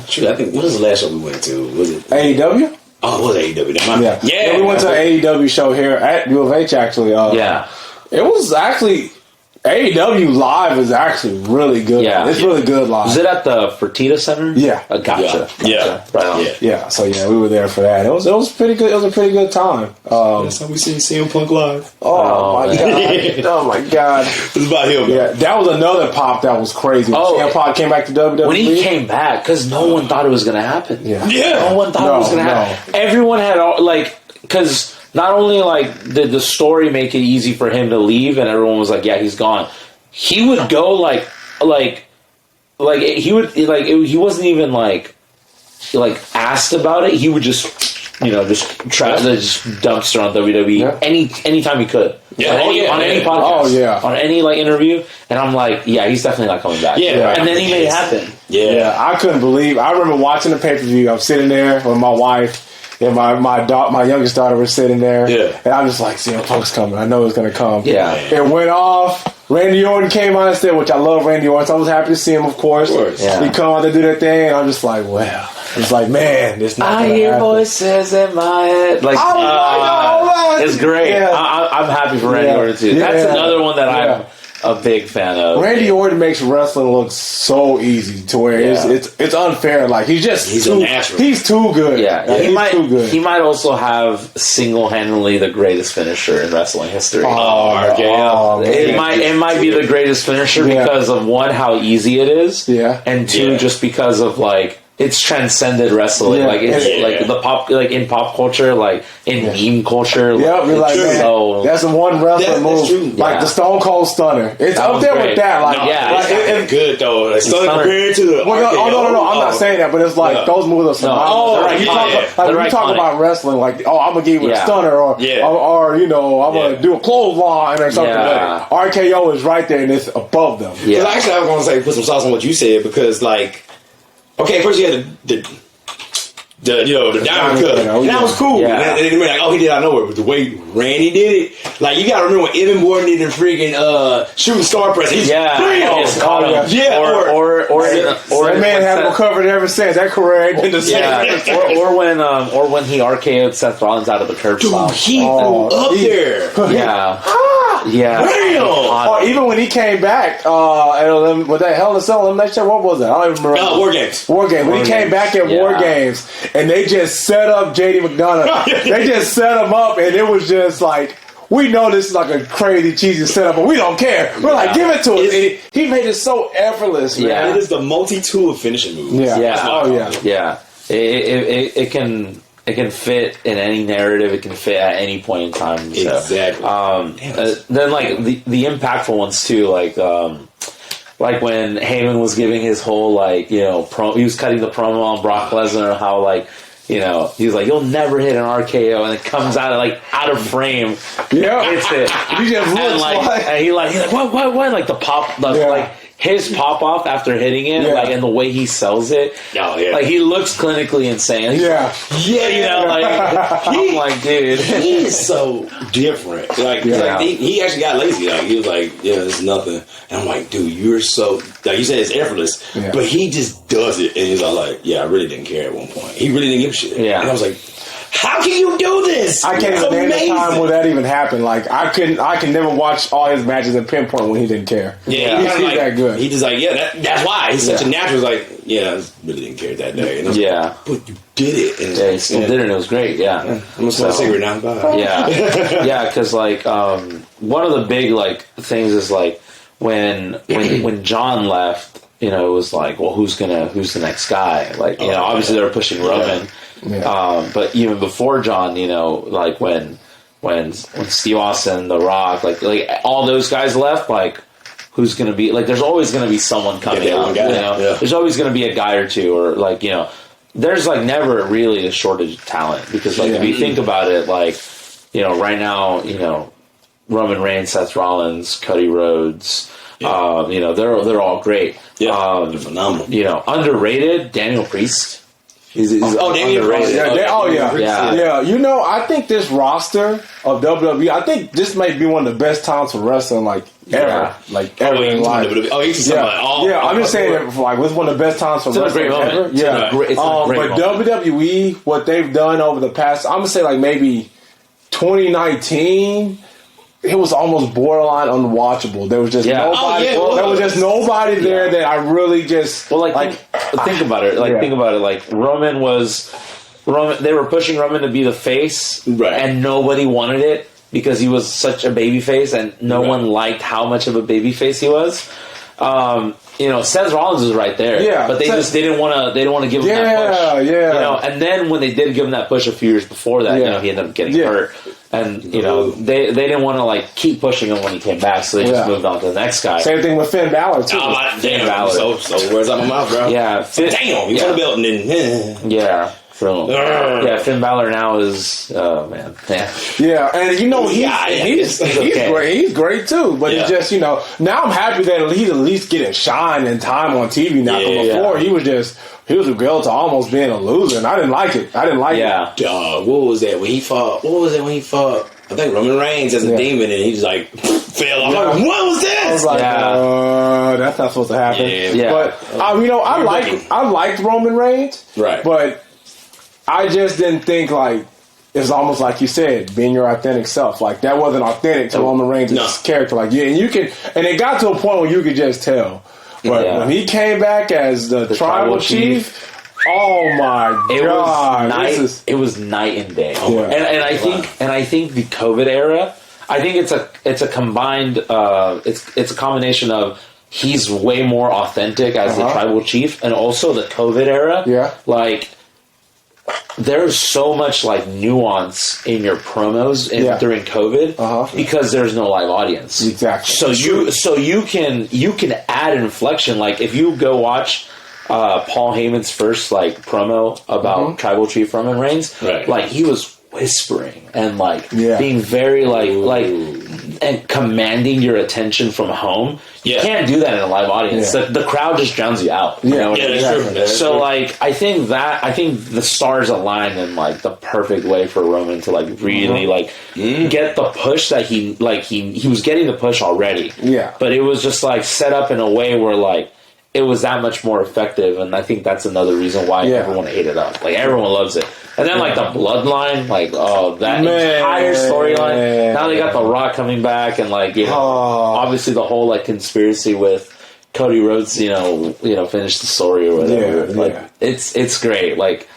Sure, I think, what was the last show we went to? Was it AEW? Oh, it was AEW. Yeah, we went to an AEW show here at U of H, actually. It was actually... AEW Live is actually really good. Yeah. It's really good live. Was it at the Fertitta Center? Yeah. Gotcha. Yeah. Right on. Yeah. So, we were there for that. It was pretty good. It was a pretty good time. That's how we seen CM Punk live. Oh my God. Oh, my God. It was about him. Yeah, that was another pop that was crazy. CM Punk came back to WWE. When he came back, because no one thought it was going to happen. Yeah. No one thought it was going to happen. Everyone had, like, because not only like did the story make it easy for him to leave, and everyone was like, yeah, he's gone. He would go like he would like he wasn't even like asked about it. He would just just try to just dumpster on WWE anytime he could. Yeah. On any podcast. On any interview. And I'm like, yeah, he's definitely not coming back. Yeah. And then he made it happen. Yeah. I couldn't believe. I remember watching the pay-per-view. I'm sitting there with my wife and my youngest daughter was sitting there. Yeah. And I'm just like, CM Punk's coming. I know it's going to come. Yeah. It went off. Randy Orton came out instead, which I love Randy Orton. So I was happy to see him, of course. Yeah. He come out to do that thing, and I'm just like, well. It's like, man, it's not. I hear voices in my head. Like, it's great. Yeah. I'm happy for Randy Orton too. That's another one that I'm a big fan of. Randy Orton makes wrestling look so easy to where it's unfair. Like he's too, a natural. He's too good. Yeah, too good. He might also have single-handedly the greatest finisher in wrestling history. RKO. It might be the greatest finisher because of one, how easy it is, and two, just because of it's transcended wrestling. It's the pop, in pop culture, in meme culture. You're like, man, that's the one wrestling move, the Stone Cold Stunner. It's up there with that. It's good though. Stunner compared to the. No. I'm not saying that, but it's those moves are. You talk about wrestling, I'm gonna give you a stunner, or I'm gonna do a clothesline or something. Yeah. But RKO is right there, and it's above them. Because actually, I was gonna say put some sauce on what you said because okay, first you had the diamond cut, and that was cool. Yeah. And then he did out of nowhere. But the way Randy did it, you gotta remember when Evan Morton did the freaking shooting star press. He's or that man has recovered ever since. That career ain't been the same. or when he RKO'd Seth Rollins out of the curb stop. He threw up there. Yeah. Yeah. Or even when he came back, with that Hell in a Cell elimination, what was that? I don't even remember. War Games. When he came back at War Games, and they just set up JD McDonough. They just set him up, and it was just we know this is a crazy, cheesy setup, but we don't care. We're give it to us. He made it so effortless, man. Yeah. It is the multi-tool finishing move. Yeah. It can fit in any narrative. It can fit at any point in time. So. Exactly. Then the impactful ones too, like when Heyman was giving his whole he was cutting the promo on Brock Lesnar, how he was like, you'll never hit an RKO, and it comes out of frame. Yeah, hits it. He just looks and he's like, what? The pop, his pop off after hitting it, and the way he sells it. Oh yeah. He looks clinically insane. Yeah. I'm like, dude, he's so different. He actually got lazy. He was like, this is nothing. And I'm like, dude, you're so you said it's effortless, but he just does it, and he's all I really didn't care at one point. He really didn't give a shit. Yeah. And I was like, how can you do this? I can't even name the time where that even happened. I can never watch all his matches and pinpoint when he didn't care. Yeah, he's that good. He just that's why he's such a natural. I really didn't care that day. And I was but you did it. And he still did it. And it was great. Yeah, I'm gonna smoke a cigarette now. Bye. Yeah, because one of the big things is when John left. It was who's the next guy? Obviously they were pushing Roman. Yeah. But even before John, when Steve Austin, The Rock, all those guys left, who's going to be there's always going to be someone coming up. There's always going to be a guy or two, or there's never really a shortage of talent because if you think about it, right now, Roman Reigns, Seth Rollins, Cody Rhodes. They're all great. Yeah, they're phenomenal. Underrated, Daniel Priest. He's Daniel Priest. Yeah. I think this roster of WWE, I think this might be one of the best times for wrestling, ever. Ever in life. I'm just saying that it's one of the best times for wrestling ever. But WWE, what they've done over the past, I'm gonna say maybe 2019. It was almost borderline unwatchable. There was just nobody. There was just nobody there that I really just think about it. Think about it. Roman was Roman. They were pushing Roman to be the face, and nobody wanted it because he was such a baby face, and no one liked how much of a baby face he was. Seth Rollins was right there, but they didn't want to give him that push. And then when they did give him that push a few years before that, he ended up getting hurt, and they didn't want to like keep pushing him when he came back, so they just moved on to the next guy. Same thing with Finn Balor too. Finn Balor. So words out my mouth, bro. Yeah, damn, he won the belt and then Finn Balor now is man. And he's great. He's great too. But it's just now I'm happy that he's at least getting shine and time on TV now. Before he was a girl to almost being a loser, and I didn't like it. Dog, what was that when he fought? I think Roman Reigns as a demon, and he just like fell off. Like, what was this? I was like, that's not supposed to happen. But I liked Roman Reigns, right? But I just didn't think like it's almost like you said, being your authentic self. Like that wasn't authentic to Roman Reigns' character. Like and it got to a point where you could just tell. But when he came back as the tribal chief. Oh my god! It was night and day, and I think the COVID era. I think it's a combined. It's a combination of he's way more authentic as the tribal chief, and also the COVID era. Yeah, like there's so much like nuance in your promos during COVID because there's no live audience. Exactly. So you can add inflection. Like if you go watch. Paul Heyman's first like promo about Tribal Chief Roman Reigns, like he was whispering and like being very like and commanding your attention from home. You can't do that in a live audience. The crowd just drowns you out. That's true. So like I think the stars aligned in like the perfect way for Roman to like really like get the push that he was getting the push already. But it was just like set up in a way where like it was that much more effective, and I think that's another reason why everyone ate it up. Like everyone loves it, and then like the bloodline, like that entire storyline. Now they got The Rock coming back, and like obviously the whole like conspiracy with Cody Rhodes, finished the story or whatever. It's great. Like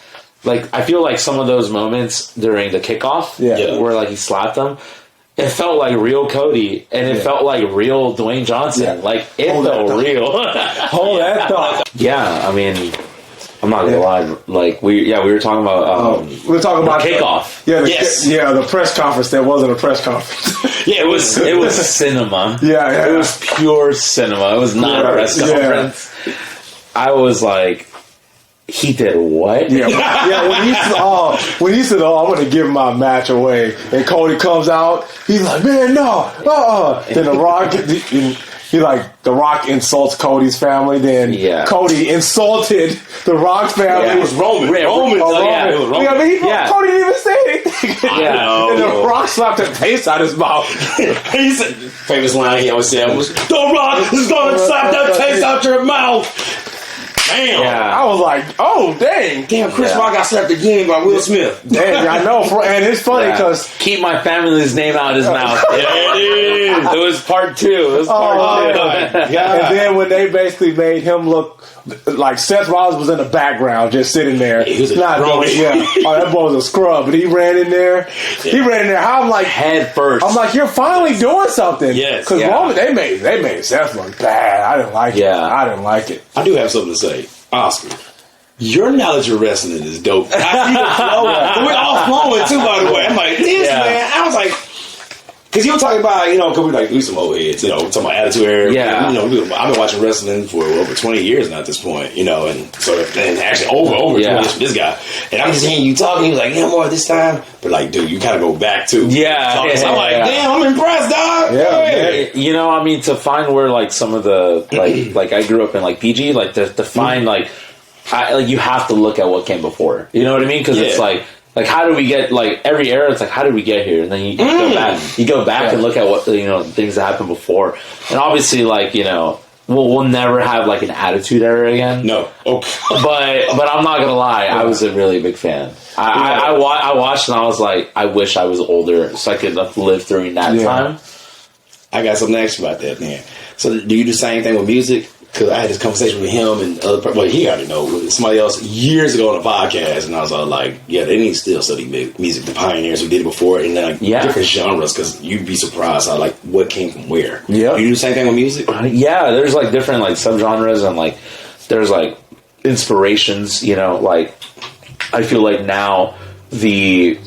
I feel like some of those moments during the kickoff, where like he slapped them. It felt like real Cody, and it felt like real Dwayne Johnson. Like, it felt real. Hold that thought. Yeah, I mean, I'm not gonna lie. Like, we were talking about we were talking about kickoff. The press conference that wasn't a press conference. It was cinema. It was pure cinema. It was not a press conference. I was like, he did what? When he said, I'm going to give my match away, and Cody comes out, he's like, man, no, Then The Rock insults Cody's family, then Cody insulted The Rock's family. It was Roman. It was Roman. Cody didn't even say anything. And The Rock slapped the taste out of his mouth. He said, famous line he always said was, The Rock is going to slap that taste out your mouth. Damn. I was like, oh, dang. Damn, Chris Rock got slapped again by Will Smith. Dang, I know. And it's funny because... Keep my family's name out of his mouth. It is. It was part 2. And then when they basically made him look... Like Seth Rollins was in the background, just sitting there. He was not doing that boy was a scrub, but he ran in there. How I'm like head first. I'm like, you're finally doing something. Yes, because Roman they made Seth look bad. I didn't like it. I didn't like it. I do have something to say, Oscar. Your knowledge of wrestling is dope. I see the flow. We're all flowing too, by the way. I'm like, man. I was like. Because you were talking about, because we some old heads, talking about Attitude Era. I've been watching wrestling for over 20 years now at this point, and so, and actually over 20 years for this guy. And I'm just hearing you talking, he was like, more this time. But like, dude, you kind of go back to. So I'm like, damn, I'm impressed, dog. To find where like some of the, like I grew up in like PG, like to find you have to look at what came before. You know what I mean? Because it's like how do we get every era? It's like how did we get here? And then you go back. You go back and look at what things that happened before. And obviously, we'll never have an Attitude Era again. No, okay. but I'm not gonna lie. I was a really big fan. I watched and I was like, I wish I was older so I could have lived during that time. I got something to ask you about that, man. So do you do the same thing with music? because I had this conversation with him and well, he already know with somebody else years ago on a podcast, and I was all like, yeah, they need to still study music. The pioneers who did it before, and different genres, because you'd be surprised how like what came from where. Yeah, you do the same thing with music. Yeah, there's like different like subgenres, and like there's like inspirations. You know, like I feel like now the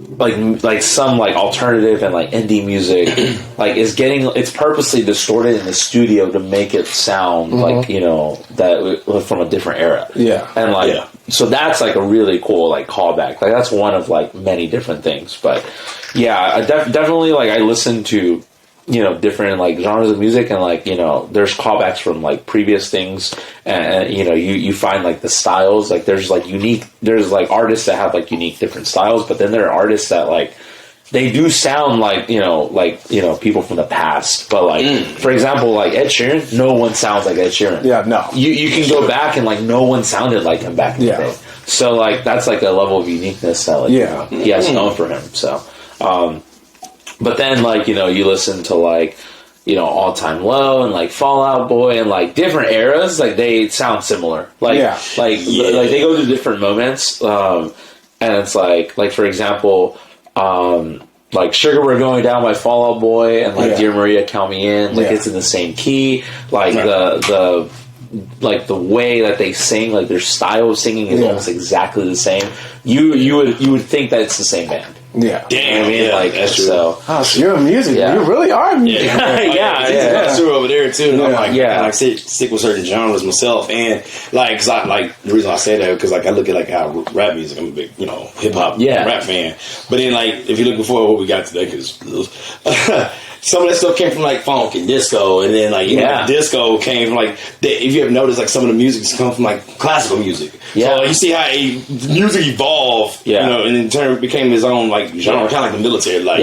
like some like alternative and like indie music like is getting, it's purposely distorted in the studio to make it sound like, you know, that from a different era. Yeah. And like so that's like a really cool like callback. Like that's one of like many different things. But yeah, I definitely like I listen to, you know, different like genres of music, and like, you know, there's callbacks from like previous things, and you know, you find like the styles, like there's like artists that have like unique different styles, but then there are artists that like they do sound like, you know, people from the past, but like for example, like Ed Sheeran, no one sounds like Ed Sheeran. Yeah, no. You can go back and like no one sounded like him back in the day. So like that's like a level of uniqueness that like he has known for him. So but then, like, you know, you listen to, like, you know, All Time Low and, like, Fall Out Boy and, like, different eras, like, they sound similar. Like, like they go through different moments. And it's like, for example, like, Sugar We're Going Down by Fall Out Boy and, like, Dear Maria, Count Me In. Like, it's in the same key. Like, the way that they sing, like, their style of singing is almost exactly the same. You would think that it's the same band. Yeah, damn. I mean, like that's true. So you're a music. You really are a music. That's true over there too. And I'm like, I like stick with certain genres myself, and like, cause I like the reason I say that because like I look at like how rap music. I'm a big, you know, hip hop rap fan. But then like if you look before what we got today, because some of that stuff came from like funk and disco, and then like disco came from like if you ever noticed like some of the music come from like classical music. Yeah, so like, you see how music evolved. You know, and in turn became his own like genre, kind of like the military. Like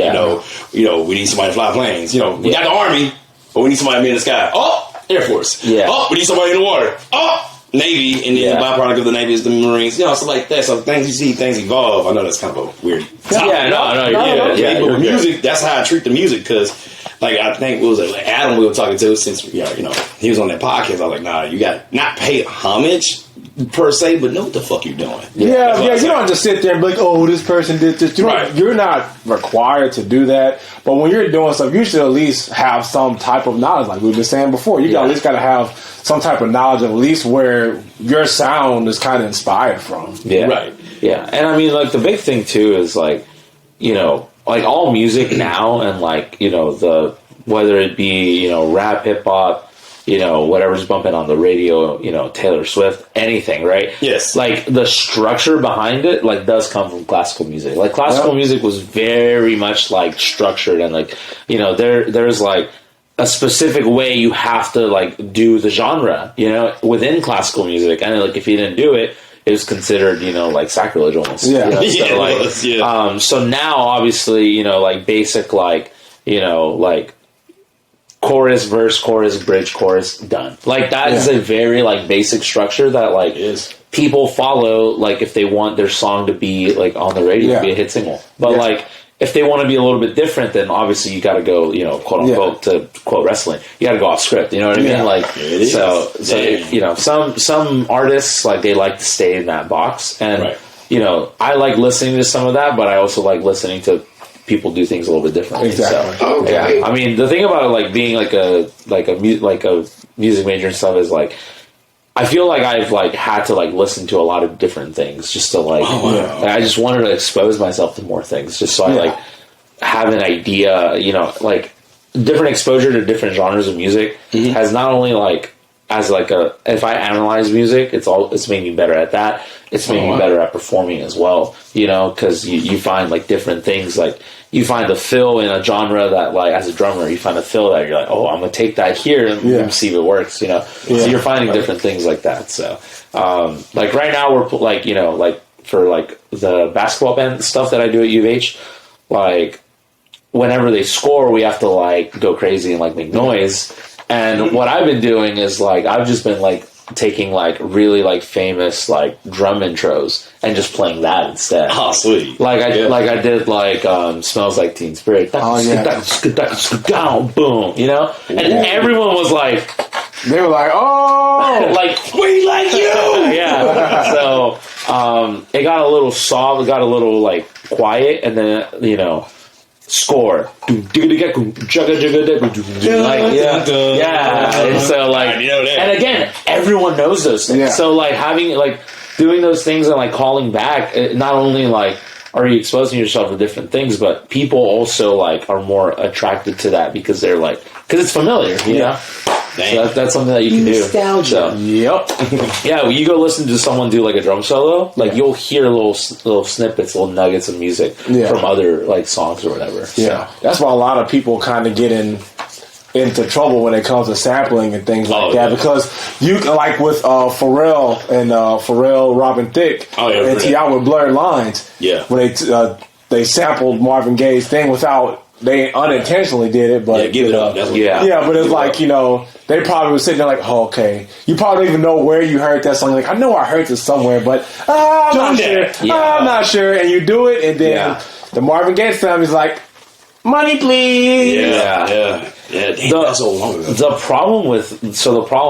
you know, we need somebody to fly planes. You know, we got the army, but we need somebody to be in the sky. Oh, Air Force. Yeah. Oh, we need somebody in the water. Oh, Navy, and then the byproduct of the Navy is the Marines. You know, so like that. So things you see, things evolve. I know that's kind of a weird topic. But music, that's how I treat the music, because like I think it was like Adam we were talking to, since you know he was on that podcast. I was like, nah, you got not pay homage per se, but know what the fuck you're doing. Yeah, you don't just sit there and be like, oh, this person did this. You're not required to do that, but when you're doing stuff, you should at least have some type of knowledge, like we've been saying before. You at least got to have some type of knowledge, at least where your sound is kind of inspired from. Yeah, right. Yeah, and I mean, like the big thing too is like, you know, like all music now, and like, you know, whether it be, you know, rap, hip hop, you know, whatever's bumping on the radio, you know, Taylor Swift, anything, right? Yes. Like, the structure behind it, like, does come from classical music. Like, classical music was very much, like, structured, and, like, you know, there's, like, a specific way you have to, like, do the genre, you know, within classical music. And, like, if you didn't do it, it was considered, you know, like, sacrilege almost. Yeah. You know? So, so now, obviously, you know, like, basic, like, you know, like, chorus, verse, chorus, bridge, chorus, done. Like, that is a very, like, basic structure that, like, people follow, like, if they want their song to be, like, on the radio, to be a hit single. But, like, if they want to be a little bit different, then obviously you got to go, you know, quote unquote, to quote wrestling, you got to go off script. You know what I mean? Like, so you know, some artists, like, they like to stay in that box. And, you know, I like listening to some of that, but I also like listening to people do things a little bit differently. Exactly. So, I mean, the thing about like being like a music major and stuff is like, I feel like I've like had to like listen to a lot of different things just to like, I just wanted to expose myself to more things, just so I like have an idea, you know, like different exposure to different genres of music has not only like, as like if I analyze music, it's made me better at that. It's made me better at performing as well, you know, because you find like different things, like you find the fill in a genre that, like, as a drummer, you find a fill that you're like, oh, I'm gonna take that here and see if it works, you know. So you're finding different things like that. So like right now we're like, you know, like for like the basketball band stuff that I do at U of H, like whenever they score, we have to like go crazy and like make noise. And what I've been doing is like I've just been like taking like really like famous like drum intros and just playing that instead. Oh, sweet! Like I did like Smells Like Teen Spirit. Boom, you know. And everyone was like, They were like, oh, like we like you. Yeah. So it got a little soft, it got a little like quiet, and then score. Like, yeah. So like, and again, everyone knows those things. Yeah. So like doing those things and like calling back, not only like are you exposing yourself to different things, but people also like are more attracted to that because they're like, because it's familiar, you know? So that's something that you can do. Nostalgia. So, yep. yeah, when you go listen to someone do like a drum solo, like you'll hear little snippets, little nuggets of music from other like songs or whatever. Yeah, so. That's why a lot of people kind of get into trouble when it comes to sampling and things like that, because you like with Pharrell and Pharrell, Robin Thicke, and T.I. with Blurred Lines. Yeah, when they sampled Marvin Gaye's thing without. They unintentionally did it, but give it up. That's what but it's like they probably were sitting there like, oh, okay, you probably don't even know where you heard that song. Like, I know I heard this somewhere, but I'm not sure. I'm not sure. And you do it, and then the Marvin Gaye family's like, money, please. Yeah. That's so long ago. The problem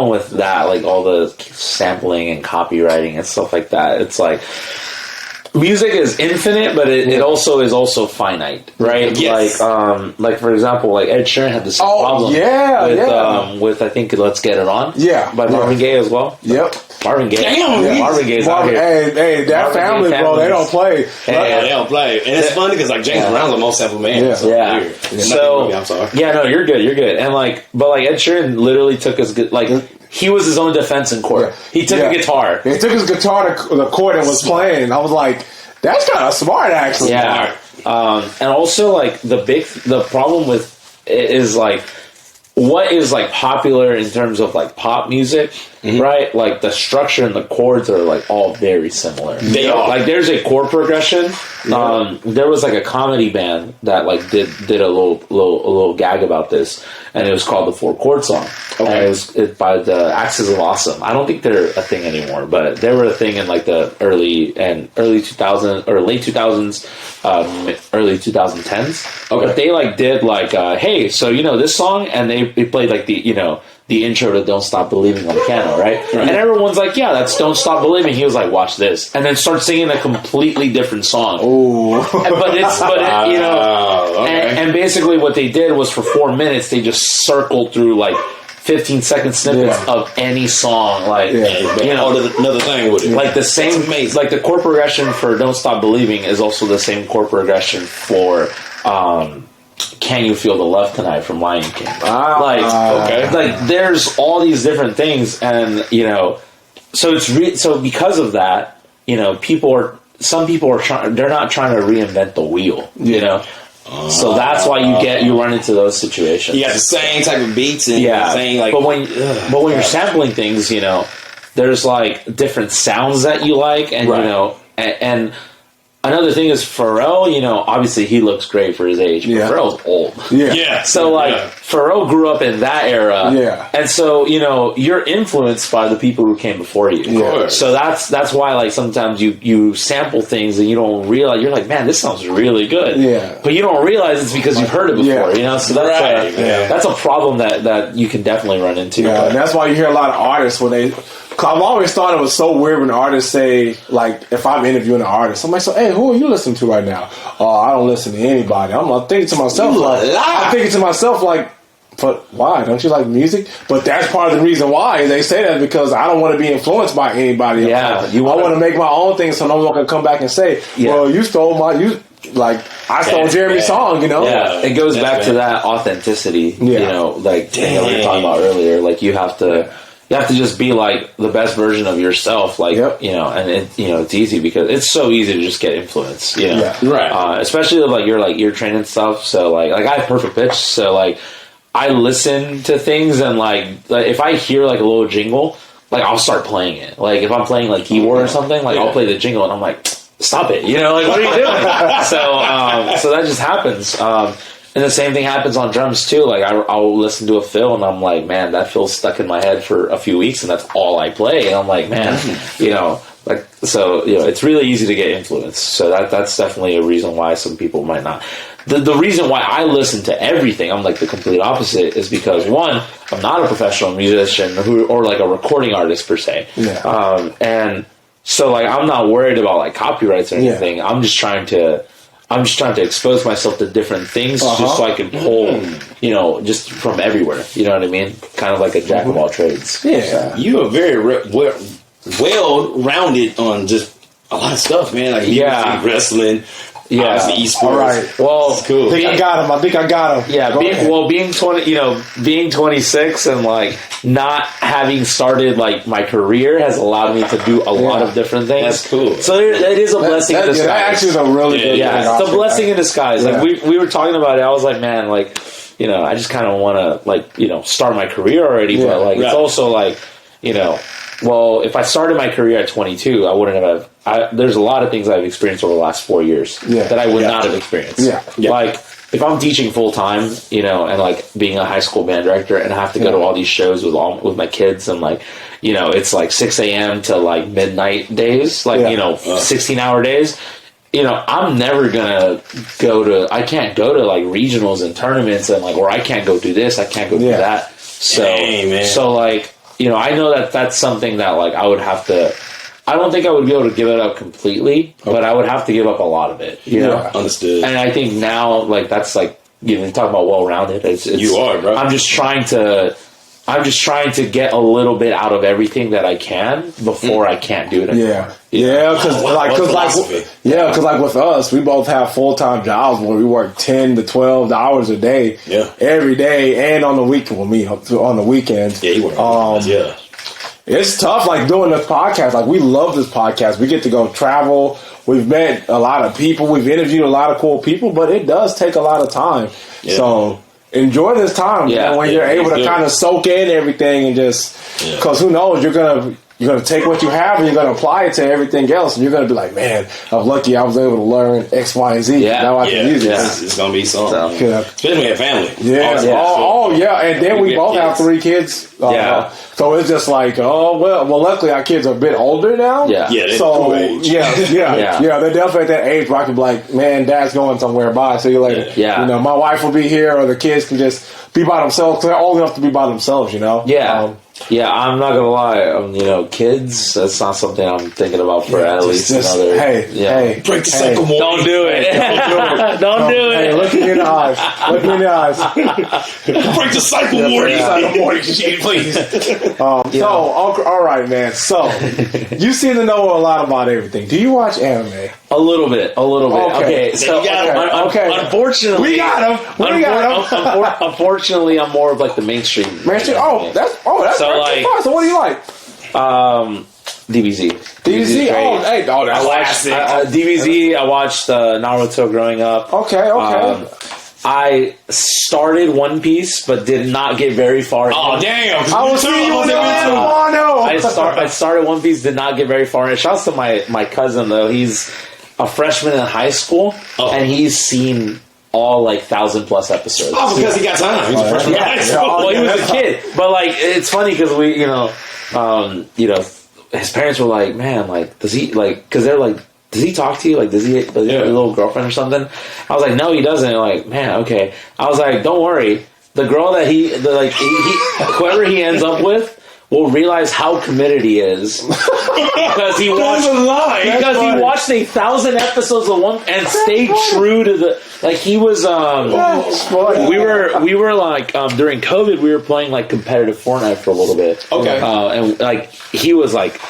with that, like all the sampling and copywriting and stuff like that, it's like. Music is infinite, but it also is also finite, right? Yes. Like for example, like Ed Sheeran had the same problem. With I think "Let's Get It On." By Marvin Gaye as well. Yep. Marvin Gaye. Damn, Marvin Gaye's out here. Hey, that family, bro, they don't play. They don't play, and it's funny because like James Brown's the most sampled man. Yeah. So I'm sorry. Yeah, no, you're good. And but Ed Sheeran literally took his he was his own defense in court. Yeah. He took a guitar. He took his guitar to the court and was playing. I was like, that's kind of smart, actually. Yeah. And also, like, the problem with it is, like, what is, like, popular in terms of, like, pop music, right? Like, the structure and the chords are, like, all very similar. They are. Like, there's a chord progression. There was, like, a comedy band that, like, did a little gag about this, and it was called the 4-Chord Song. Okay. And it was by the Axis of Awesome. I don't think they're a thing anymore, but they were a thing in, like, the early 2000s, or late 2000s, early 2010s. Okay. But they, like, did, like, hey, so, this song, and they played, like, the intro to Don't Stop Believing on the piano, right? And everyone's like, yeah, that's Don't Stop Believing. He was like, watch this. And then start singing a completely different song. Ooh. And basically what they did was for 4 minutes, they just circled through like 15-second snippets of any song. Another thing with it. Like the same, like the chord progression for Don't Stop Believing is also the same chord progression for, Can You Feel the Love Tonight from Lion King. Like there's all these different things, and so so because of that, some people are trying. They're not trying to reinvent the wheel, So that's why you run into those situations. You got the same type of beats and same like. But when you're sampling things, there's like different sounds that you like, and and another thing is Pharrell, obviously he looks great for his age, but Pharrell's old. Yeah. So, Pharrell grew up in that era. Yeah. And so, you're influenced by the people who came before you. Yeah. So that's why, like, sometimes you sample things and you don't realize, you're like, man, this sounds really good. Yeah. But you don't realize it's because you've heard it before, So that's a problem that you can definitely run into. Yeah, and that's why you hear a lot of artists when they... I've always thought it was so weird when artists say, like, if I'm interviewing an artist, I'm like, so, hey, who are you listening to right now? Oh, I don't listen to anybody. I'm thinking to myself, but why? Don't you like music? But that's part of the reason why they say that, because I don't want to be influenced by anybody. Yeah. I want to make my own thing, so no one can come back and say, well, you stole I stole Jeremy's song, Yeah, it goes back to that authenticity, thing that we were talking about earlier. Like, you have to just be like the best version of yourself, and it's easy because it's so easy to just get influenced, right? Especially with your ear training stuff. So like I have perfect pitch, so like I listen to things, and like if I hear like a little jingle, like I'll start playing it. Like if I'm playing like keyboard or something, like I'll play the jingle, and I'm like, stop it, like what are you doing? So that just happens. And the same thing happens on drums too. Like I'll listen to a fill and I'm like, man, that fill's stuck in my head for a few weeks, and that's all I play. And I'm like, man, Like, so, you know, it's really easy to get influenced. So that's definitely a reason why some people might not. The reason why I listen to everything, I'm like the complete opposite, is because one, I'm not a professional musician or like a recording artist per se. Yeah. And so like I'm not worried about like copyrights or anything. Yeah. I'm just trying to expose myself to different things just so I can pull, you know, just from everywhere. You know what I mean? Kind of like a jack of all trades. Yeah. You are very well-rounded on just a lot of stuff, man. Like wrestling, eSports. All right. Well, it's cool. I think I got him. Yeah. Being 20, you know, being 26 and like not having started like my career has allowed me to do a lot of different things. That's cool. So it is a blessing in disguise. That actually is a really good thing. Yeah, it's a blessing in disguise. Like we were talking about it. I was like, man, like, you know, I just kind of want to like, you know, start my career already, but like it's also like, you know, well, if I started my career at 22, I wouldn't have. There's a lot of things I've experienced over the last 4 years that I would not have experienced. Like if I'm teaching full time, you know, and like being a high school band director, and I have to go to all these shows with my kids, and like, you know, it's like 6 a.m. to like midnight days, like you know, 16-hour days. You know, I'm never gonna I can't go to like regionals and tournaments, and like, or I can't go do this, I can't go do that. So like. You know, I know that that's something that, like, I would have to... I don't think I would be able to give it up completely, but I would have to give up a lot of it, you know? Understood. And I think now, like, that's, like, you know, talk about well-rounded. You are, bro. I'm just trying to get a little bit out of everything that I can before I can't do it anymore. Because like with us, we both have full-time jobs where we work 10 to 12 hours a day, every day, and on the weekend. On the weekends, you work. It's tough, like doing this podcast. Like we love this podcast. We get to go travel. We've met a lot of people. We've interviewed a lot of cool people, but it does take a lot of time. So. Enjoy this time when you're able to kind of soak in everything and just because who knows, you're gonna take what you have and you're gonna apply it to everything else, and you're gonna be like, man, I'm lucky I was able to learn X, Y, and Z. Now I can use it. It's gonna be something. Especially when you have family. And then we both have 3 kids. So it's just like, well, luckily our kids are a bit older now. They're so age. They're definitely at that age where I can be like, man, Dad's going somewhere. Bye. See you later. You know, my wife will be here, or the kids can just be by themselves. They're old enough to be by themselves. You know. I'm not gonna lie. You know, kids. That's not something I'm thinking about for at least another. Hey, break the cycle more. Don't do it. Don't do it. Hey, look me in the eyes. Look me in the eyes. Break the cycle more. Please. So, all right, man. So, you seem to know a lot about everything. Do you watch anime? A little bit. Okay. So, unfortunately, we got him. Unfortunately, I'm more of like the mainstream. Oh, that's so like. So, what do you like? DBZ. DBZ. That's classic. DBZ. I watched Naruto growing up. Okay. I started One Piece, but did not get very far. Oh, damn. I will see you in the I started One Piece, did not get very far. And shouts to my cousin, though. He's a freshman in high school, and he's seen all, like, 1,000+ episodes. Oh, because he got time. He's a freshman in high school. Well, he was a kid. But, like, it's funny because we, you know, his parents were like, man, like, does he, like, because they're like, does he talk to you? Like, does he have a little girlfriend or something? I was like, no, he doesn't. They're like, man, okay. I was like, don't worry. The girl that whoever he ends up with will realize how committed he is because he watched 1,000 episodes of one and stayed true to the he was we were like during COVID we were playing like competitive Fortnite for a little bit. And like he was like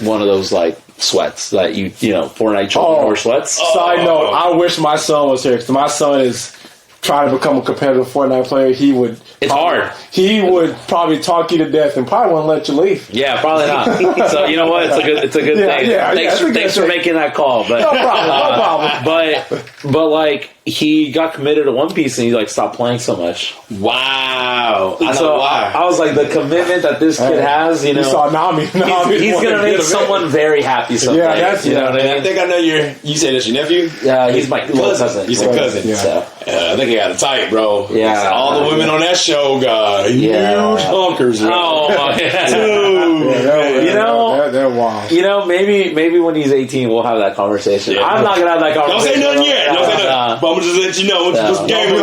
one of those like sweats that you know Fortnite children wear sweats. Side note, I wish my son was here because my son is trying to become a competitive Fortnite player. It's hard. He would probably talk you to death and probably won't let you leave. Yeah, probably not. So you know what? It's a good thing. Thanks for making that call. But no problem. But like he got committed to One Piece and he like stopped playing so much. Wow. I know so why. I was like, the commitment that this kid has, you know, saw Nami. He's gonna make someone very happy someday. Yeah, that's you know what I mean. I think I know you said it's your nephew. Yeah, he's my little cousin. He's a cousin. Yeah. I think nigga got it tight, bro. Yeah. All the women on that show got huge hunkers, bro. Oh, yeah. Dude. You know, they're wild. You know, maybe when he's 18, we'll have that conversation. Yeah. I'm not gonna have that Don't conversation. say nothing yet. Don't say nothing. But I'm just let you know. This game is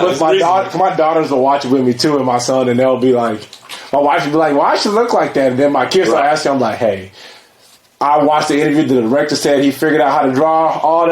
with my daughter. My daughters will watch it with me too, and my son, and they'll be like, my wife will be like, "Why should it look like that?" And then my kids will ask me, I'm like, "Hey, I watched the interview. The director said he figured out how to draw all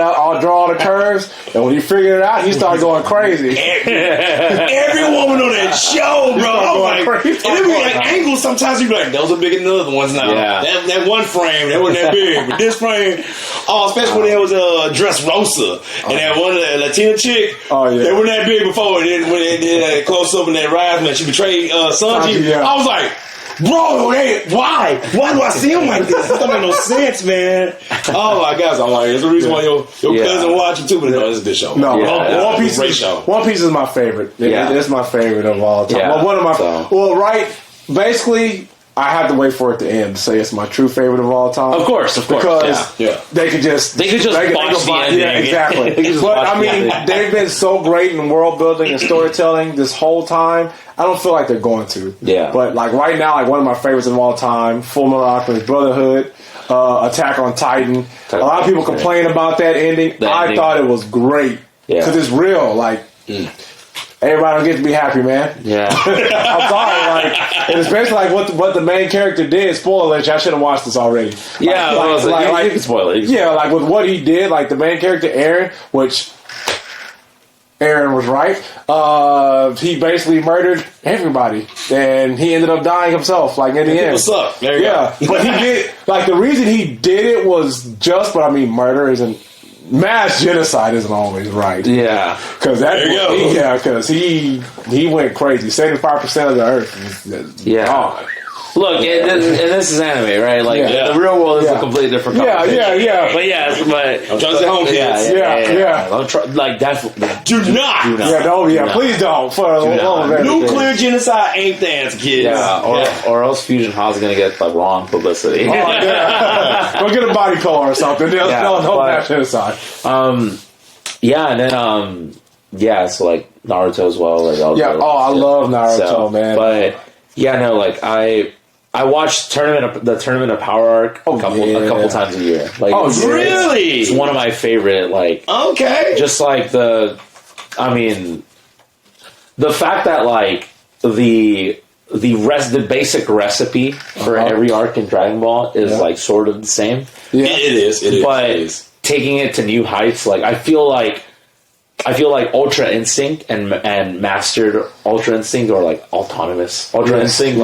the curves, and when he figured it out, he started going crazy." Every woman on that show, bro. I was like, and it be like angles. Sometimes you be like, those are bigger than the other ones now. Yeah. That one frame, that wasn't that big, but this frame, especially when there was a Dressrosa and that one Latina chick. Oh yeah, they weren't that big before. And then when they did that close up and that rise when she betrayed Sanji, I was like, bro, why? Why do I see him like this? This don't make no sense, man. Oh my gosh, I'm like, there's a reason why your cousin watching too, but no, it's a good show. No, One Piece is show. One Piece is my favorite. It's my favorite of all time. Yeah. Well, one of my basically, I have to wait for it to end to say it's my true favorite of all time. Of course, because they could just botch the ending. Yeah, exactly. But I mean, they've been so great in world building and storytelling this whole time. I don't feel like they're going to. Yeah. But like right now, like one of my favorites of all time, Full Metal Alchemist Brotherhood, Attack on Titan. A lot of people complain about that ending. I thought it was great because it's real. Like. Everybody don't get to be happy, man. Yeah. I'm sorry, and especially like what the main character did. Spoiler alert, I should have watched this already. Yeah, you can spoil it. Yeah, like with what he did, like the main character Aaron, which Aaron was right. He basically murdered everybody, and he ended up dying himself. Like in the end, what's up? There you go. But he did. Like the reason he did it was just. But I mean, murder isn't. Mass genocide isn't always right. Yeah, because because he went crazy. 75% of the earth is gone. Look, and this is anime, right? Like the real world is a completely different conversation. But I'm trying to stay home, kids. I'm definitely do not. Please don't. Nuclear genocide ain't the answer, kids. Yeah, or else Fusion House is gonna get the wrong publicity. Go get a body color or something. They'll mass genocide. And then so like Naruto as well. Like I love Naruto, man. But I watched the Tournament of Power arc a couple times a year. Like, really? It's one of my favorite. Like, just like the fact that like the basic recipe for every arc in Dragon Ball is like sort of the same. Yeah, it is. But taking it to new heights, like I feel like Ultra Instinct and Mastered Ultra Instinct or like Autonomous Ultra Instinct,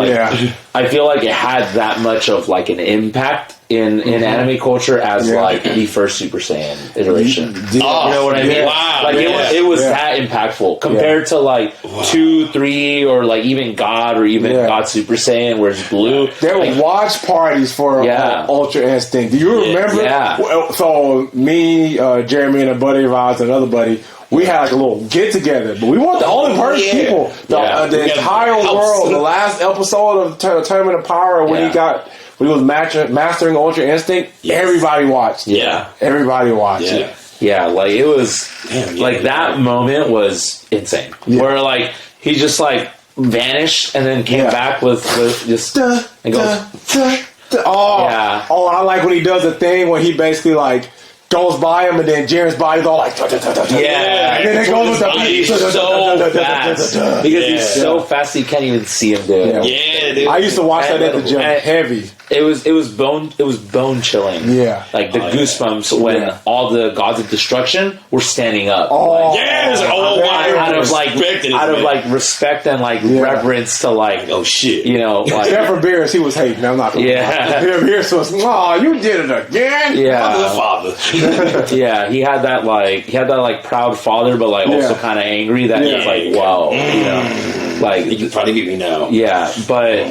I feel like it had that much of like an impact in anime culture as like the first Super Saiyan iteration. You know what I mean? Wow, like it was that impactful compared to like 2, 3, or like even God or even God Super Saiyan, where it's blue. There were watch parties for Ultra Instinct. Do you remember? Yeah. So me, Jeremy, and a buddy of ours, and another buddy. We had like a little get together, but we weren't the only people. The entire world. The last episode of Tournament of Power, when he was mastering Ultra Instinct, everybody watched. Yeah, everybody watched. Yeah, like it was that moment was insane. Where like he just like vanished and then came back with just and goes. I like when he does a thing where he basically like. Goes by him, and then Jaren's body's all like, and then it goes with the beat. He's so fast because he's so fast you can't even see him do it. Yeah, dude. I used to watch that at the gym. Heavy. It was bone chilling. Yeah, like the goosebumps when all the gods of destruction were standing up. Out of respect and like reverence to like shit, like except for Beerus, he was hating. I'm not. Beerus was, you did it again. Yeah, father. He had that proud father, but like also kind of angry that it's like, wow, like you trying to get me now. Yeah, but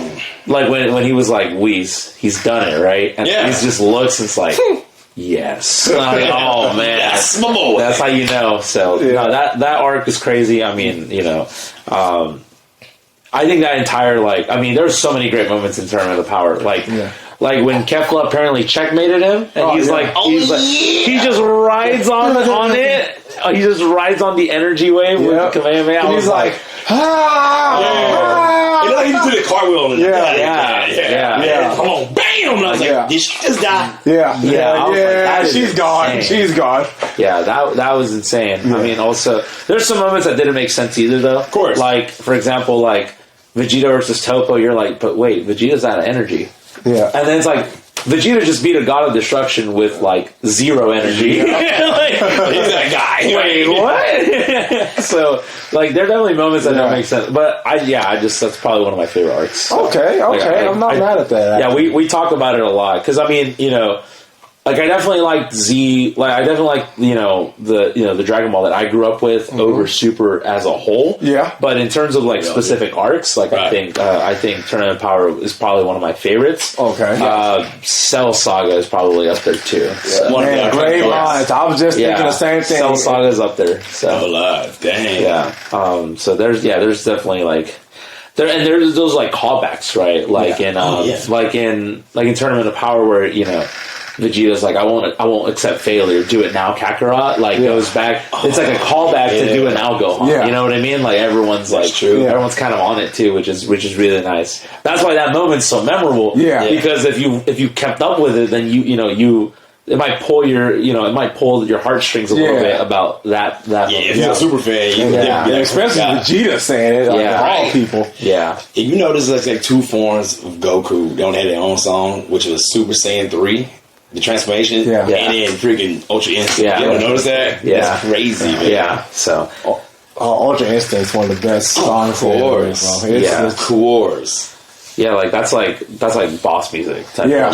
like when he was like Whis, he's done it, right? And he just looks and it's like, yes. Like, oh man, that's my boy. That's how you know. So no, that arc is crazy. I mean, I think that entire there's so many great moments in Tournament of Power, like when Kefla apparently checkmated him, and he just rides on it. he just rides on the energy wave with the Kamehameha. And he's like, You know, he did a cartwheel on the yeah. Come on, bam! And I was like, did she just die? Yeah. She's gone. She's gone. Yeah, that was insane. Yeah. I mean, also, there's some moments that didn't make sense either, though. Of course. Like, for example, like, Vegeta versus Topo, you're like, but wait, Vegeta's out of energy. Yeah. And then it's like, Vegeta just beat a god of destruction with, like, 0 energy. Like, he's that guy. Wait, what? So, like, there are definitely moments that don't make sense. But, that's probably one of my favorite arcs. So. Okay. I'm not mad at that. Yeah, we talk about it a lot. Because, I mean, you know, like, I definitely liked Z. Like, I definitely liked, the Dragon Ball that I grew up with over Super as a whole. Yeah. But in terms of like specific arcs, like I think Tournament of Power is probably one of my favorites. Okay. Cell Saga is probably up there too. So. Man, great lines. I was just thinking the same thing. Cell Saga is up there. So. Alive, dang. Yeah. So there's definitely like. There's those like callbacks, right? Like in in Tournament of Power where Vegeta's like, I won't accept failure. Do it now, Kakarot. Like goes back. It's like a callback to do it now, Gohan. Yeah. You know what I mean? Like everyone's everyone's kind of on it too, which is really nice. That's why that moment's so memorable. Yeah. Because if you kept up with it, then it might pull your heartstrings a little bit about that. Yeah, if you're a super fan, especially Vegeta saying it. All people. Yeah. And you notice there's like 2 forms of Goku don't have their own song, which was Super Saiyan 3. The transformation, and then freaking Ultra Instinct. Yeah. You ever notice that? Yeah. That's crazy, man. Yeah. So, Ultra Instinct is one of the best songs. Of course. Of course. Yeah, like that's like boss music. Yeah.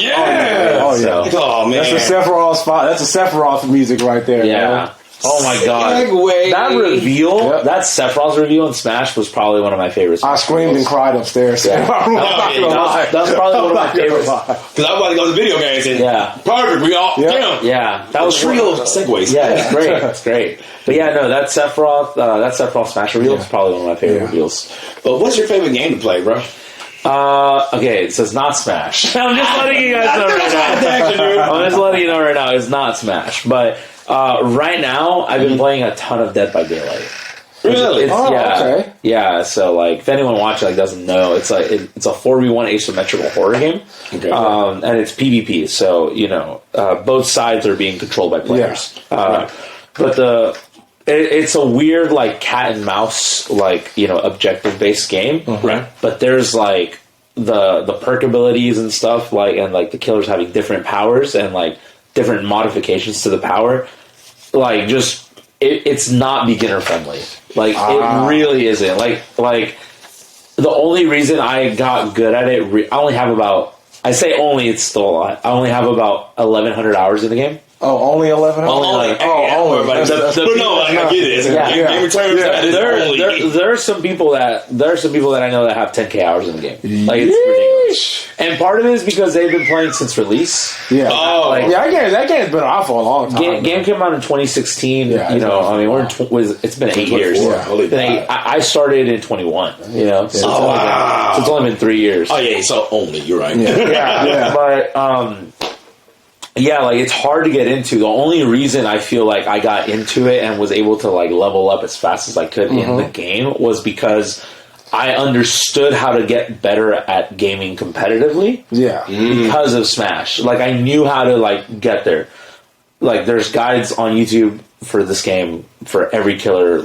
Oh yeah. Oh man. That's a Sephiroth spot. That's a Sephiroth music right there. Yeah. Man. Oh my god! That reveal, that Sephiroth's reveal in Smash was probably one of my favorites. I screamed and cried upstairs. Yeah. That's probably one of my favorites. Because I'm about to go to video games and perfect. We all yeah. That was real segues. Yeah, it's great. It's great. But yeah, no, that Sephiroth Smash reveal is probably one of my favorite reveals. But what's your favorite game to play, bro? Okay, so it's not Smash. I'm just letting you guys know right now. I'm just letting you know right now, it's not Smash. But right now, I've been playing a ton of Dead by Daylight. Really? Okay. Yeah, so like if anyone watching doesn't know, it's like it's a 4v1 asymmetrical horror game. Okay. And it's PvP, so both sides are being controlled by players. Yeah. But it's a weird like cat and mouse objective based game. Right. But there's like the perk abilities and stuff and the killers having different powers and like different modifications to the power. Like just it's not beginner friendly. Like it really isn't. Like the only reason I got good at it, I only have about. I say only, it's still a lot. I only have about 1,100 hours in the game. Oh, only 11? Only. I get it. There are some people that I know that have 10K hours in the game. Like it's ridiculous. And part of it is because they've been playing since release. Yeah. That game's been out for a long time. Game came out in 2016. It's been 8 years. Yeah. I started in 21. So it's only been 3 years. Oh yeah, so only you're right. Yeah. But it's hard to get into. The only reason I feel like I got into it and was able to level up as fast as I could in the game was because I understood how to get better at gaming competitively. Yeah. Because of Smash. Like I knew how to get there. Like there's guides on YouTube for this game for every killer.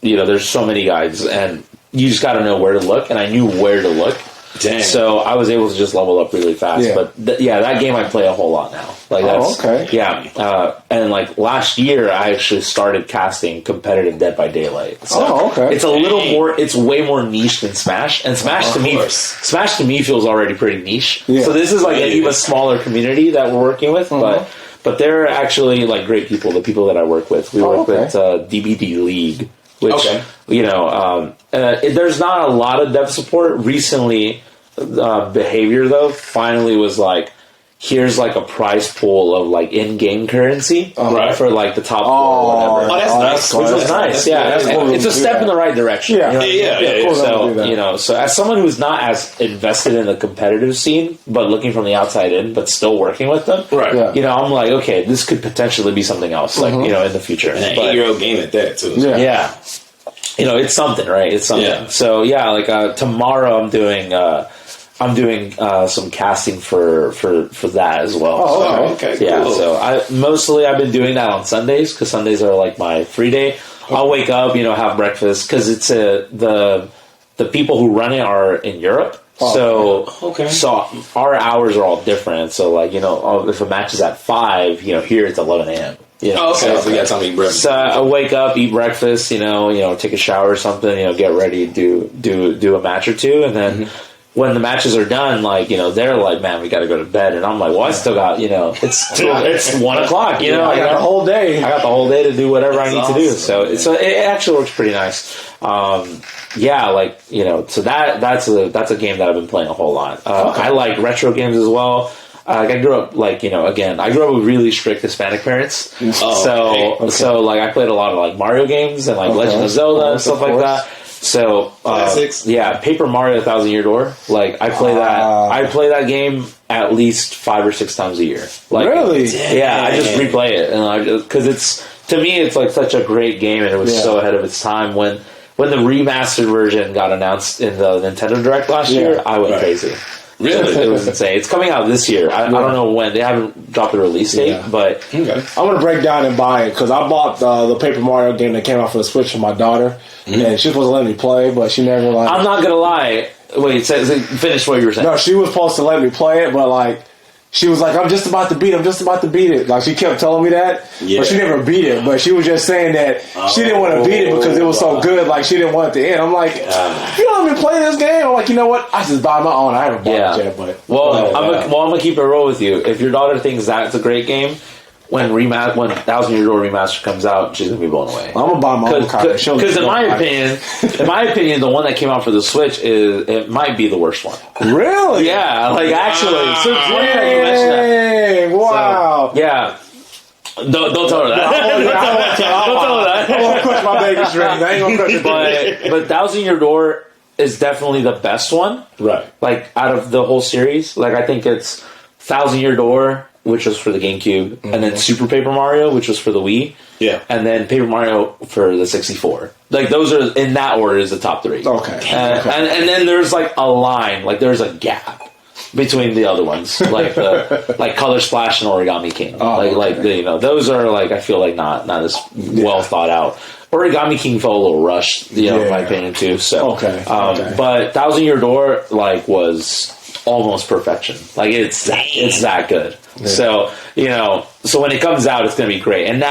There's so many guides and you just got to know where to look, and I knew where to look. Dang. So I was able to just level up really fast. Yeah. But that game I play a whole lot now. Okay. Yeah. And last year I actually started casting competitive Dead by Daylight. So okay. It's a little more. It's way more niche than Smash. And Smash to me feels already pretty niche. Yeah. So this is an even smaller community that we're working with, but they're actually great people. The people that I work with, we work with DBD League. Which, there's not a lot of dev support. Recently, Behavior, though, finally was like, here's like a prize pool of like in-game currency for like the top 4 or whatever. Oh, that's nice. Which is nice. Yeah, it's a step in the right direction. Yeah, So as someone who's not as invested in the competitive scene, but looking from the outside in, but still working with them, I'm like, okay, this could potentially be something else, like in the future. And an 8-year-old game at that too. Yeah. It's something, right? It's something. Yeah. So like tomorrow I'm doing some casting for that as well. Oh, okay. Cool. Yeah, so I've been doing that on Sundays because Sundays are like my free day. I'll wake up, have breakfast because it's the people who run it are in Europe. So our hours are all different. So like if a match is at 5, here it's 11 a.m. So you got time to eat breakfast. So I wake up, eat breakfast, take a shower or something, get ready, do a match or two, and then when the matches are done, like they're like, man, we got to go to bed, and I'm like, well, I still got it's 1 o'clock, I got the whole day. I got the whole day to do whatever I need to do. So it actually works pretty nice. So that's a game that I've been playing a whole lot. I like retro games as well. I grew up I grew up with really strict Hispanic parents. So like I played a lot of like Mario games and like Legend of Zelda and stuff like that. So classics. Paper Mario 1,000 Year Door. Like I play that. I play that game at least 5 or 6 times a year. Like, really? Yeah, I just replay it, and because to me it's like such a great game, and it was so ahead of its time. When the remastered version got announced in the Nintendo Direct last year, I went crazy. Really? It was insane. It's coming out this year. I don't know when. They haven't dropped a release date, but I'm going to break down and buy it because I bought the Paper Mario game that came out for the Switch for my daughter, and she was supposed to let me play, but she never like. I'm not going to lie. Wait, finish what you were saying. No, she was supposed to let me play it, but like. She was like, I'm just about to beat it. Like, she kept telling me that, but she never beat it. But she was just saying that she didn't want to beat it because it was so good. Like, she didn't want it to end. I'm like, you don't let me play this game? I'm like, you know what? I just buy my own. I haven't bought it yet, but... I'm going to keep it real with you. If your daughter thinks that's a great game, when 1,000 Year Door Remaster comes out, she's going to be blown away. I'm going to buy my own copy. Because in my opinion, the one that came out for the Switch, it might be the worst one. Really? Yeah, like actually. So it's funny that you mentioned that. Wow. So, yeah. Don't tell her that. Don't tell her that. I won't crush my baby strings. I ain't going to crush it. But 1,000 Year Door is definitely the best one. Right. Like, out of the whole series. Like, I think it's 1,000 Year Door, which was for the GameCube, and then Super Paper Mario, which was for the Wii, and then Paper Mario for the 64. Like, those are, in that order, is the top 3. Okay. And then there's, like, a line, like, there's a gap between the other ones, like like Color Splash and Origami King. Those are, like, I feel like not as well thought out. Origami King felt a little rushed, in my opinion, too. So, but 1,000 Year Door, like, was almost perfection. Like, it's that good. Yeah. So when it comes out, it's going to be great. And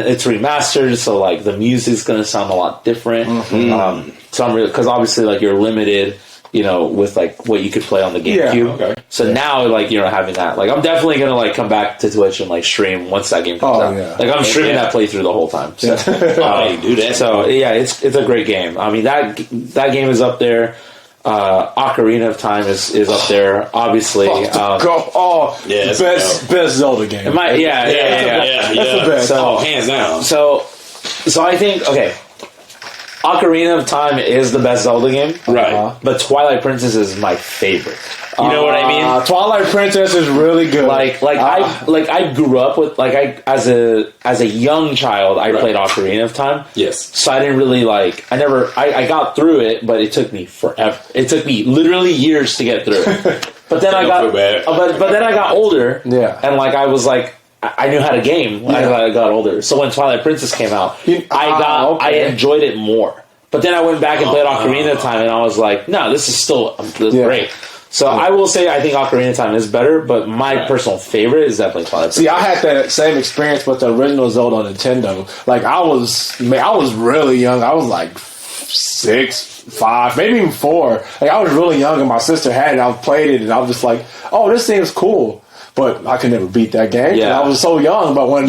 it's remastered, so like the music's going to sound a lot different. So I'm really, because obviously like you're limited, with like what you could play on the GameCube. So now like having that, like I'm definitely going to like come back to Twitch and like stream once that game comes out. Yeah. Like I'm streaming that playthrough the whole time. So, you do that. So yeah, it's a great game. I mean that game is up there. Ocarina of Time is up there, obviously. Best Zelda game. That's the best. So, hands down. So I think Ocarina of Time is the best Zelda game, right? But Twilight Princess is my favorite. You know what I mean? Twilight Princess is really good. I grew up with as a young child I played Ocarina of Time. Yes. So I didn't really I got through it, but it took me forever. It took me literally years to get through it. But then I got older. Yeah. And I was like, I knew how to game when I got older. So when Twilight Princess came out, I enjoyed it more. But then I went back and played Ocarina of Time, and I was like, no, this is still great. So I will say I think Ocarina of Time is better, but my personal favorite is definitely Twilight Princess. See, I had that same experience with the original Zelda on Nintendo. Like I was really young. I was like 6, 5, maybe even 4. Like I was really young, and my sister had it. I played it, and I was just like, "Oh, this seems cool." but I could never beat that game. Yeah. I was so young, but when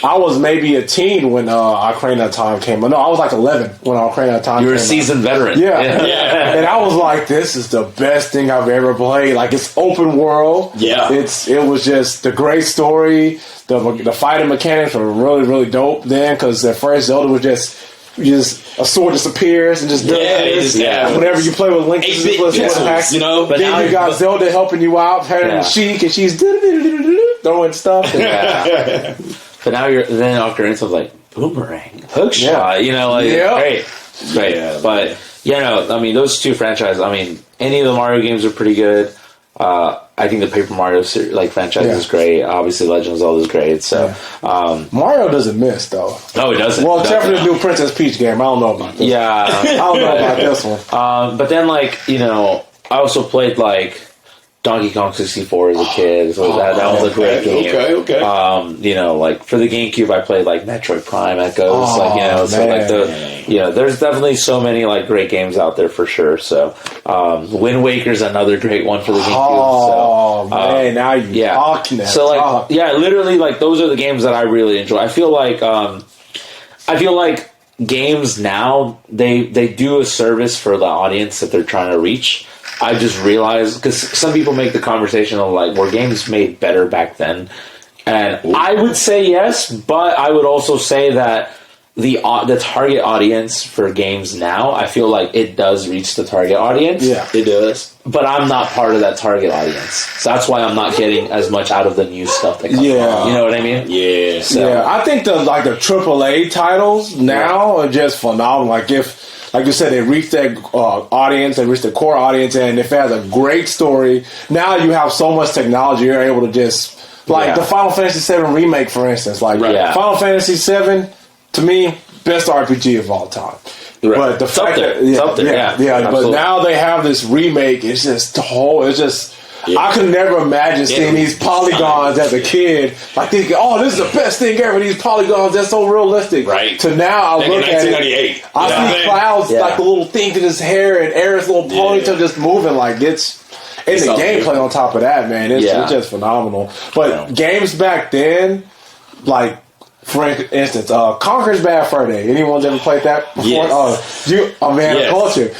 I was maybe a teen when Ocarina of Time came. No, I was like 11 when Ocarina of Time came. You were a seasoned veteran. Yeah. And I was like, this is the best thing I've ever played. Like, it's open world. Yeah. It was just the great story. The fighting mechanics were really, really dope then, because at first Zelda was just a sword disappears and just does this. Whenever you play with Link, but then you got Zelda helping you out, having Sheik, and she's throwing stuff. But now then Ocarina of like boomerang, hook shot. Great. Yeah. But I mean, those two franchises. I mean, any of the Mario games are pretty good. I think the Paper Mario franchise is great. Obviously, Legend of Zelda is great. So Mario doesn't miss though. No, it doesn't. Well, except for the new Princess Peach game. I don't know about this. Yeah, I don't know about this one. But then, I also played Donkey Kong 64 as a kid, so that was a great game. Okay. For the GameCube, I played Metroid Prime Echoes, there's definitely so many great games out there for sure. So, Wind Waker's another great one for the GameCube. Now you talking that. So literally those are the games that I really enjoy. I feel like games now they do a service for the audience that they're trying to reach. I just realized, because some people make the conversation of were games made better back then? And I would say yes, but I would also say that the target audience for games now, I feel like it does reach the target audience. Yeah, it does. But I'm not part of that target audience. So that's why I'm not getting as much out of the new stuff that comes out. You know what I mean? Yeah. So. I think the AAA titles now are just phenomenal. Like you said, they reach that audience, they reach the core audience, and if it has a great story, now you have so much technology, you're able to just, the Final Fantasy VII Remake, for instance. Final Fantasy VII, to me, best RPG of all time. Right. But the fact that, but now they have this remake, it's just I could never imagine seeing these polygons as a kid, thinking, this is the best thing ever. These polygons, that's so realistic. Right. To now, I look at it, I see Cloud's the little thing in his hair and Aerith's little ponytail just moving it's. And the gameplay on top of that, man, it's just phenomenal. But games back then, for instance, Conker's Bad Fur Day. Anyone ever played that before? Yes. Culture.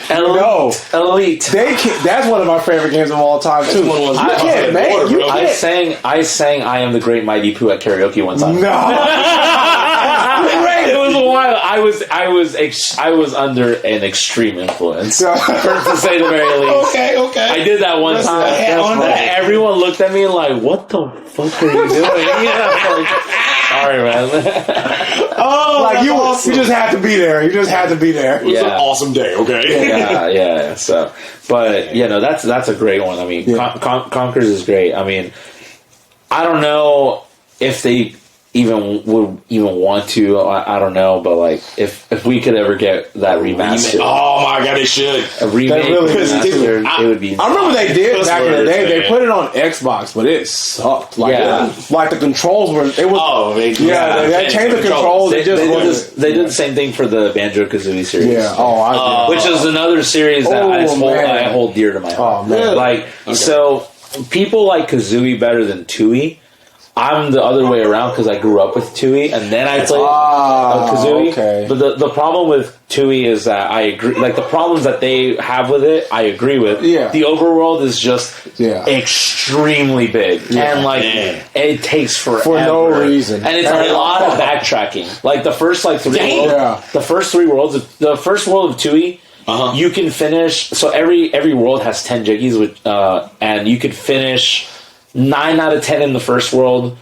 Elite. That's one of my favorite games of all time too. I sang "I Am the Great Mighty Pooh" at karaoke one time. No. It was a while. I was under an extreme influence, to say the very least. Okay. I did that one time. Everyone looked at me what the fuck are you doing? Sorry, man. You just had to be there. You just had to be there. It was an awesome day. Okay. Yeah. So, but that's a great one. I mean, Conkers is great. I mean, I don't know if they would want to. I don't know, but if we could ever get that remastered, oh my god, they should a remake. It would be. I remember they did back in the day. Man. They put it on Xbox, but it sucked. The controls were. It was. They changed the controls. They did the same thing for the Banjo-Kazooie series. Yeah. Which is another series that I hold dear to my heart. Oh man. So people like Kazooie better than Tooie. I'm the other way around because I grew up with Tooie and then I played Kazooie. Okay. But the problem with Tooie is that I agree. The problems that they have with it, I agree with. Yeah. The overworld is just extremely big and it takes forever for no reason, and it's a lot of backtracking. The first 3 worlds, the first 3 worlds, the first world of Tooie. You can finish. So every world has 10 jiggies, and you could finish 9 out of 10 in the first world,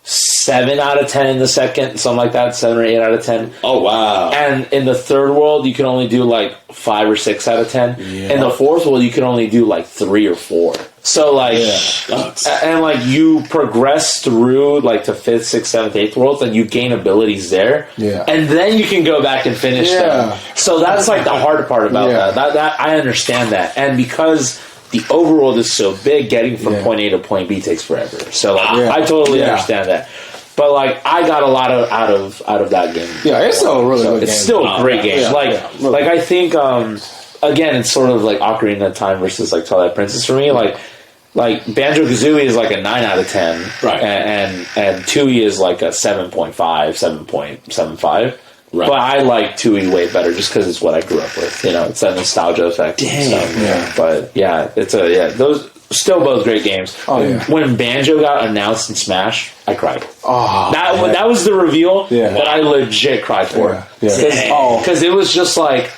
7 out of 10 in the second, something like that, 7 or 8 out of 10. Oh, wow. And in the third world, you can only do 5 or 6 out of 10. Yeah. In the fourth world, you can only do 3 or 4. So and you progress through to 5th, 6th, 7th, 8th worlds, and you gain abilities there. Yeah. And then you can go back and finish them. So that's the hard part about that. I understand that. And because the overworld is so big, getting from point A to point B takes forever. So I totally understand that. But I got a lot out of that game. Yeah, it's still a really good game. It's still a great game. I think again, it's sort of Ocarina of Time versus Twilight Princess for me. like Banjo-Kazooie is like a 9 out of 10, right? And Tui is like a 7.5, 7.75. Right. But I like Tui way better just because it's what I grew up with. You know, it's that nostalgia effect. Damn. Yeah. But yeah, those still both great games. Oh, yeah. When Banjo got announced in Smash, I cried. Oh, that was the reveal that I legit cried for. Because it was just like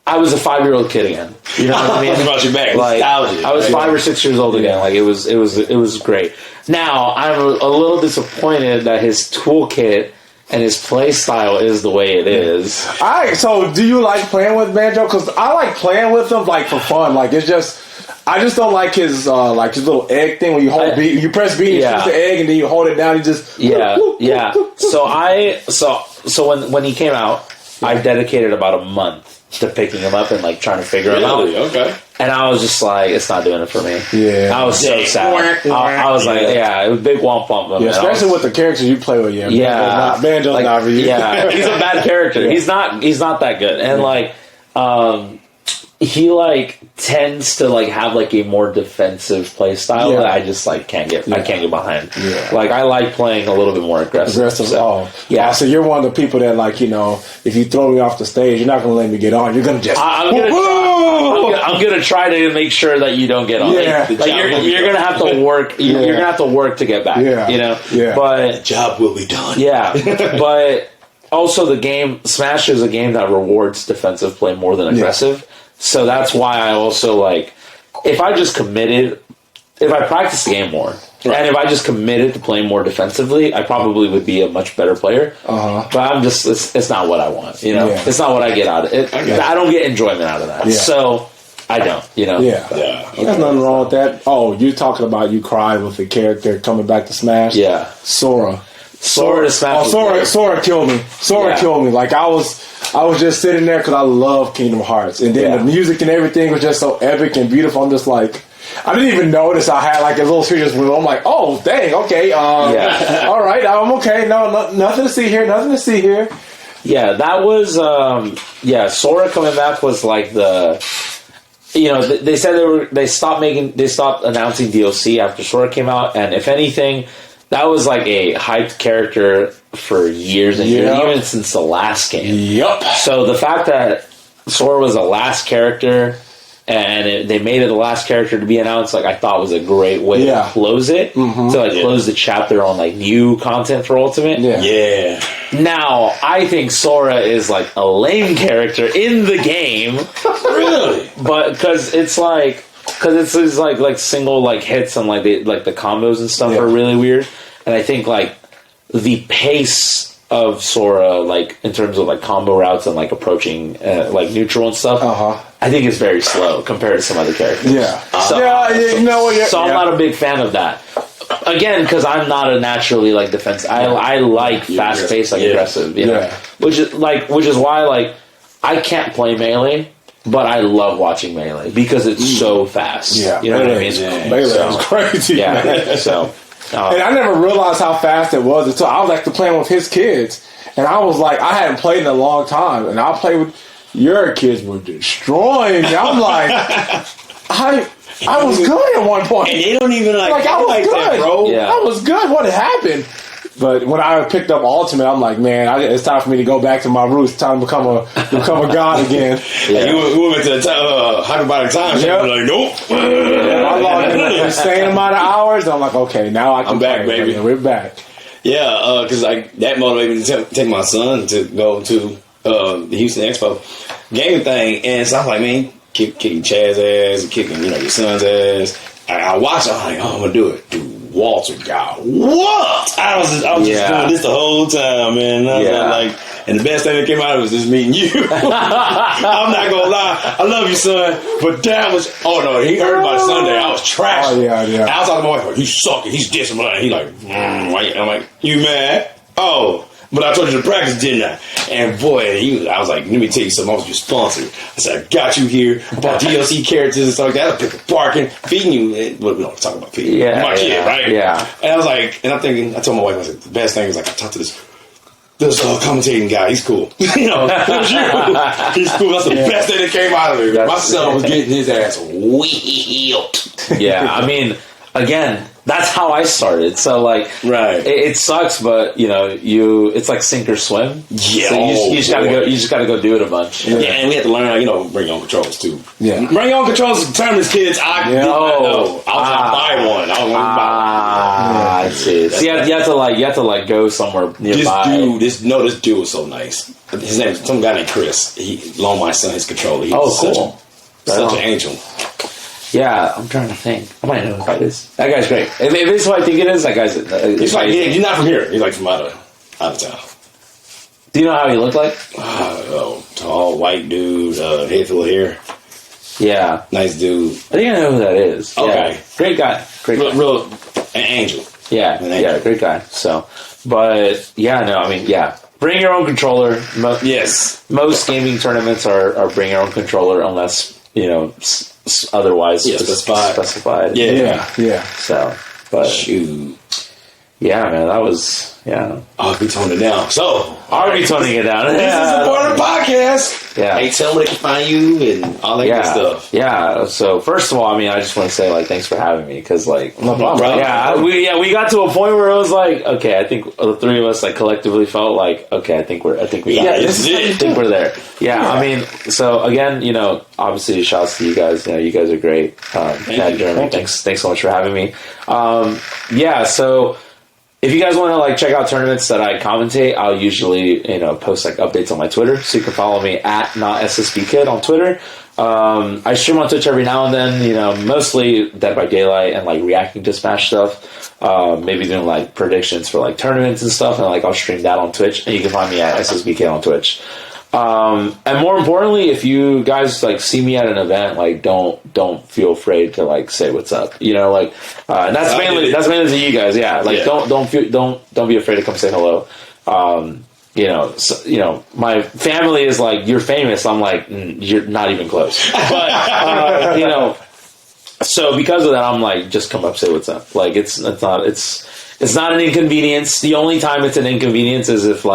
I was a 5-year-old kid again. You know what I mean? It's about you back. Like, Nostalgia. I was 5 or 6 years old again. Like it was great. Now I'm a little disappointed that his toolkit and his play style is the way it is. All right, so do you like playing with Banjo? Because I like playing with him like for fun. Like it's just, I just don't like his little egg thing when you hold B, you press B, and shoot the egg, and then you hold it down. And just So when he came out, I dedicated about a month to picking him up and like trying to figure him out. Okay. And I was just like, it's not doing it for me. Yeah. I was so sad. I was like, it was big womp womp. Yeah, especially with the characters you play with. Banjo's not for you. Yeah, he's a bad character. He's not that good. And like, he like tends to like have like a more defensive play style that I just like can't get behind. Yeah. Like I like playing a little bit more aggressive. So you're one of the people that like, you know, if you throw me off the stage, you're not gonna let me get on. You're gonna just I'm gonna try to make sure that you don't get on. Yeah. Like you're gonna have to work. You're gonna have to work to get back. Yeah. You know. Yeah. But the job will be done. Yeah. But also the game Smash is a game that rewards defensive play more than aggressive. Yeah. So that's why I also like if I practiced the game more. Right. And if I just committed to playing more defensively, I probably would be a much better player. But I'm just, it's not what I want, you know? It's not what I get out of it. I don't get enjoyment out of that. So I don't, you know? There's nothing wrong with that. Oh, you're talking about you cried with the character coming back to Smash? Yeah. Sora to Smash. Sora killed me. Sora killed me. Like I was just sitting there because I love Kingdom Hearts. And then the music and everything was just so epic and beautiful. I'm just like, I didn't even notice I had like a little features with I'm like, oh, dang, okay. All right, I'm okay. No, nothing to see here. Yeah, that was, Sora coming back was like the, you know, they said they stopped announcing DLC after Sora came out. And if anything, that was like a hyped character for years and years, even since the last game. Yep. So the fact that Sora was the last character and they made it the last character to be announced, like I thought was a great way to close it, to like close the chapter on like new content for Ultimate. Yeah. Now I think Sora is like a lame character in the game, really, but because it's like single like hits and like the combos and stuff are really weird, and I think like the pace of Sora, like in terms of like combo routes and like approaching like neutral and stuff, I think it's very slow compared to some other characters. So I'm not a big fan of that. Again, because I'm not a naturally like defense. I like fast paced, like aggressive. You know, which is why like I can't play Melee. But I love watching Melee because it's so fast. Yeah, you know what I mean? Melee is crazy. Yeah, so. And I never realized how fast it was until I was actually playing with his kids. And I was like, I hadn't played in a long time. And I played with your kids were destroying me. I'm like, I was good at one point. And they don't even I was good, that, bro. Yeah. I was good. What had happened? But when I picked up Ultimate, I'm like, man, it's time for me to go back to my roots. It's time to become a god again. You went to the hyperbolic time. Yep. Like, nope. I logged in an insane amount of hours. I'm like, okay, now I'm back, baby. We're back. Yeah, because that motivated me to take my son to go to the Houston Expo gaming thing, and so I was like, man, kicking Chaz's ass, kicking your son's ass. I watched it. I'm like, I'm gonna do it. Dude, Walter got what? I was just doing this the whole time, man. And the best thing that came out of it was just meeting you. I'm not gonna lie, I love you, son, but that was he heard about Sunday. I was trash. Oh yeah. I was talking to my wife, like, he's sucking, he's dissing, he like, I'm like, you mad? Oh. But I told you to practice, didn't I? And boy, I was like, let me tell you something. I was your sponsor. I said, I got you here. I bought DLC characters and stuff like that. I pick a barking, feeding you. Well, we don't talk about feeding. My kid, right? Yeah. And I was like, I told my wife, I said, the best thing is like, I talked to this commentating guy. He's cool. It was you. He's cool. That's the best thing that came out of it. My son was getting his ass wheeled. Yeah, I mean, again, that's how I started. So like, it sucks, but it's like sink or swim. Yeah, so you just gotta go. You just gotta go do it a bunch. Yeah, and we had to learn how bring your own controls too. Yeah, bring your own controls. Tournaments, kids. I did not know. I was gonna buy one. I was gonna buy one. I see. So you have to go somewhere nearby. This dude was so nice. His name is some guy named Chris. He loaned my son his controller. Cool. Such an angel. Yeah, I'm trying to think. I might know who that is. That guy's great. If it's who I think it is, that guy's... He's like, he's not from here. He's like from out of town. Do you know how he looked like? Tall, white dude, head full of hair. Yeah. Nice dude. I think I know who that is. Okay. Yeah. Great guy. Real an angel. Yeah. Yeah, great guy. So, but, bring your own controller. Yes. Most gaming tournaments are bring your own controller unless, otherwise specified. Yeah. So, but shoot. Yeah, man, that was I'll be toning it down. So I'll be toning it down. This is a part of the podcast. Yeah. Hey, tell them where they can find you and all that good stuff. Yeah. So first of all, I just want to say thanks for having me because no problem, bro. We got to a point where it was like, okay, I think the three of us collectively felt like, okay, I think we got this. I think we're there. Yeah. So again, obviously shouts to you guys. You guys are great. Jeremy, thanks so much for having me. So if you guys want to check out tournaments that I commentate, I'll usually post updates on my Twitter, so you can follow me at not SSB Kid on Twitter. I stream on Twitch every now and then, mostly Dead by Daylight and reacting to Smash stuff. Maybe doing predictions for tournaments and stuff, and I'll stream that on Twitch. And you can find me at SSB Kid on Twitch. And more importantly, if you guys see me at an event, don't feel afraid to say what's up, and that's mainly to you guys. Yeah. Don't be afraid to come say hello. My family is you're famous. I'm you're not even close, but, so because of that, I'm just come up, say what's up. It's not an inconvenience. The only time it's an inconvenience is if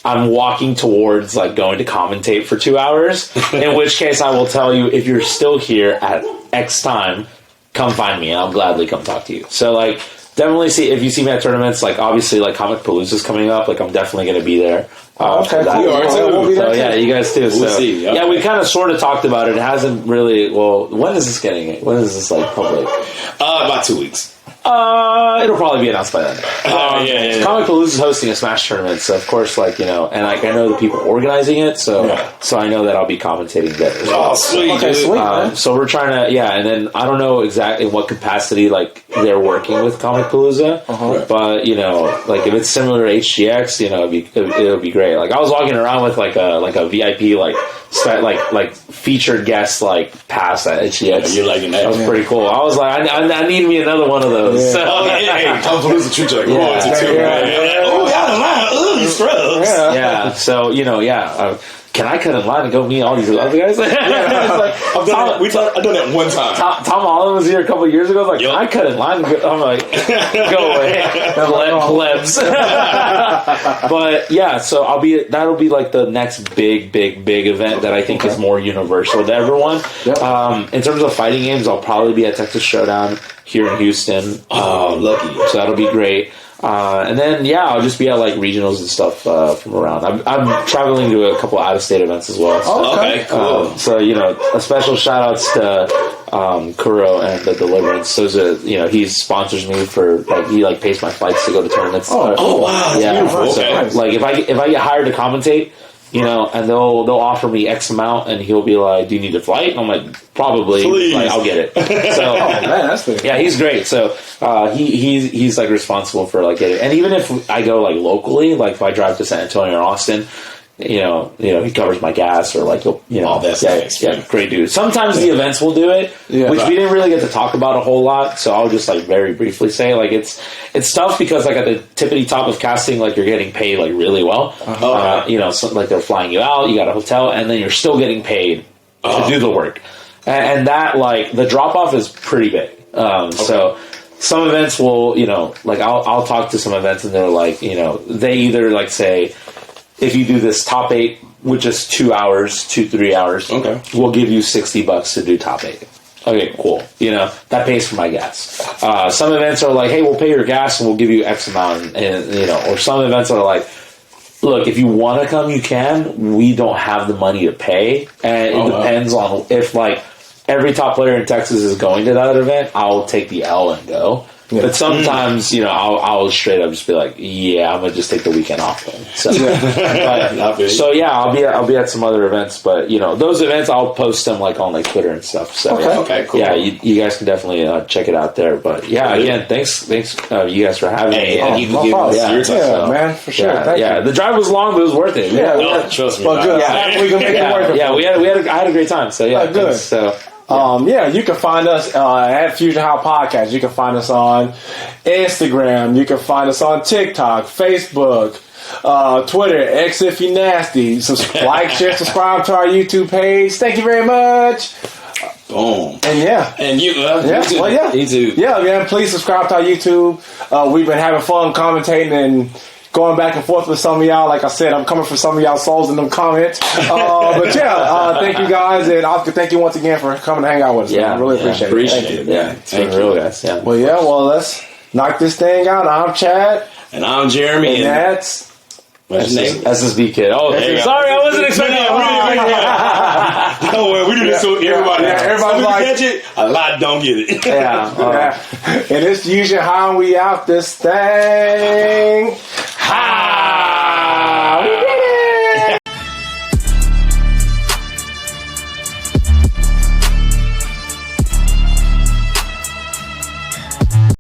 I'm walking towards going to commentate for 2 hours, in which case I will tell you, if you're still here at X time, come find me and I'll gladly come talk to you. So definitely if you see me at tournaments, obviously Comic Palooza's coming up, I'm definitely going to be there. Okay, cool. So yeah, you guys too. We'll see. Okay. Yeah, we kind of sort of talked about it. It hasn't really, when is this public? About 2 weeks. It'll probably be announced by then. Comic Palooza is hosting a Smash tournament, so of course, and I know the people organizing it, so I know that I'll be commentating there as well. Oh, sweet! Okay, sweet. So we're trying to, and then I don't know exactly in what capacity they're working with Comic Palooza, but if it's similar to HGX, it'll be great. I was walking around with a VIP featured guest pass at HGX. You're liking that? That was pretty cool. I was I need me another one of those. Yeah. So, Comic Palooza treat you royalty too. Oh, got a line. Ooh, scrubs. Yeah. So can I cut in line and go meet all these other guys? I've done that one time. Tom Holland was here a couple of years ago. Can I cut in line? And go? I'm go away, plebs. But so that'll be the next big event that I think is more universal to everyone. Yep. In terms of fighting games, I'll probably be at Texas Showdown here in Houston. Lucky. So that'll be great. And then I'll just be at regionals and stuff from around. I'm traveling to a couple out-of-state events as well. So, okay, cool. So a special shout outs to Kuro and the Deliverance. So he sponsors me for he pays my flights to go to tournaments. Oh wow, that's beautiful. So, okay. if I get hired to commentate, and they'll offer me X amount, and he'll be like, "Do you need a flight?" And I'm like, "Probably." Please. I'll get it. So, man, that's good. Yeah, he's great. So he's responsible for getting. And even if I go locally, if I drive to San Antonio or Austin, he covers my gas or all that stuff. Yeah, great dude. Sometimes the events will do it, which we didn't really get to talk about a whole lot. So I'll just very briefly say it's tough because at the tippity top of casting, you're getting paid really well. So, they're flying you out, you got a hotel, and then you're still getting paid to do the work, and that the drop off is pretty big. So some events will I'll talk to some events and they're they either say, if you do this top 8, which is 2 hours, 3 hours, we'll give you $60 to do top 8. Okay, cool. That pays for my gas. Some events are like, hey, we'll pay your gas and we'll give you X amount, and or some events are like, look, if you want to come, you can. We don't have the money to pay, and it depends on if like every top player in Texas is going to that event. I'll take the L and go. Yeah. But sometimes, I'll straight up just be like, yeah, I'm gonna just take the weekend off then. So, I'll be at some other events, but those events I'll post them like on like Twitter and stuff. So okay, cool. Yeah, you guys can definitely check it out there. But yeah, again, thanks, you guys for having me. Man, for sure. Yeah, the drive was long, but it was worth it. Yeah, trust me. But good. We can make it work. Yeah, I had a great time. So yeah, good. Thanks, so. You can find us at Fusion How Podcast. You can find us on Instagram. You can find us on TikTok, Facebook, Twitter, X if you nasty. Like, share, subscribe to our YouTube page. Thank you very much. Boom. And and you, YouTube. Yeah, please subscribe to our YouTube. We've been having fun commentating and going back and forth with some of y'all. Like I said, I'm coming for some of y'all souls in them comments. Thank you guys, and Oscar, thank you once again for coming to hang out with us. I really appreciate it. Thank you. Yeah, it's been real, guys. Yeah. Well, let's knock this thing out. I'm Chad. And I'm Jeremy. And that's... What's your name? SSB Kid. Oh, sorry, I wasn't expecting that. Don't worry, we do this so everybody. Everybody catch it. A lot don't get it. And it's usually how we out this thing.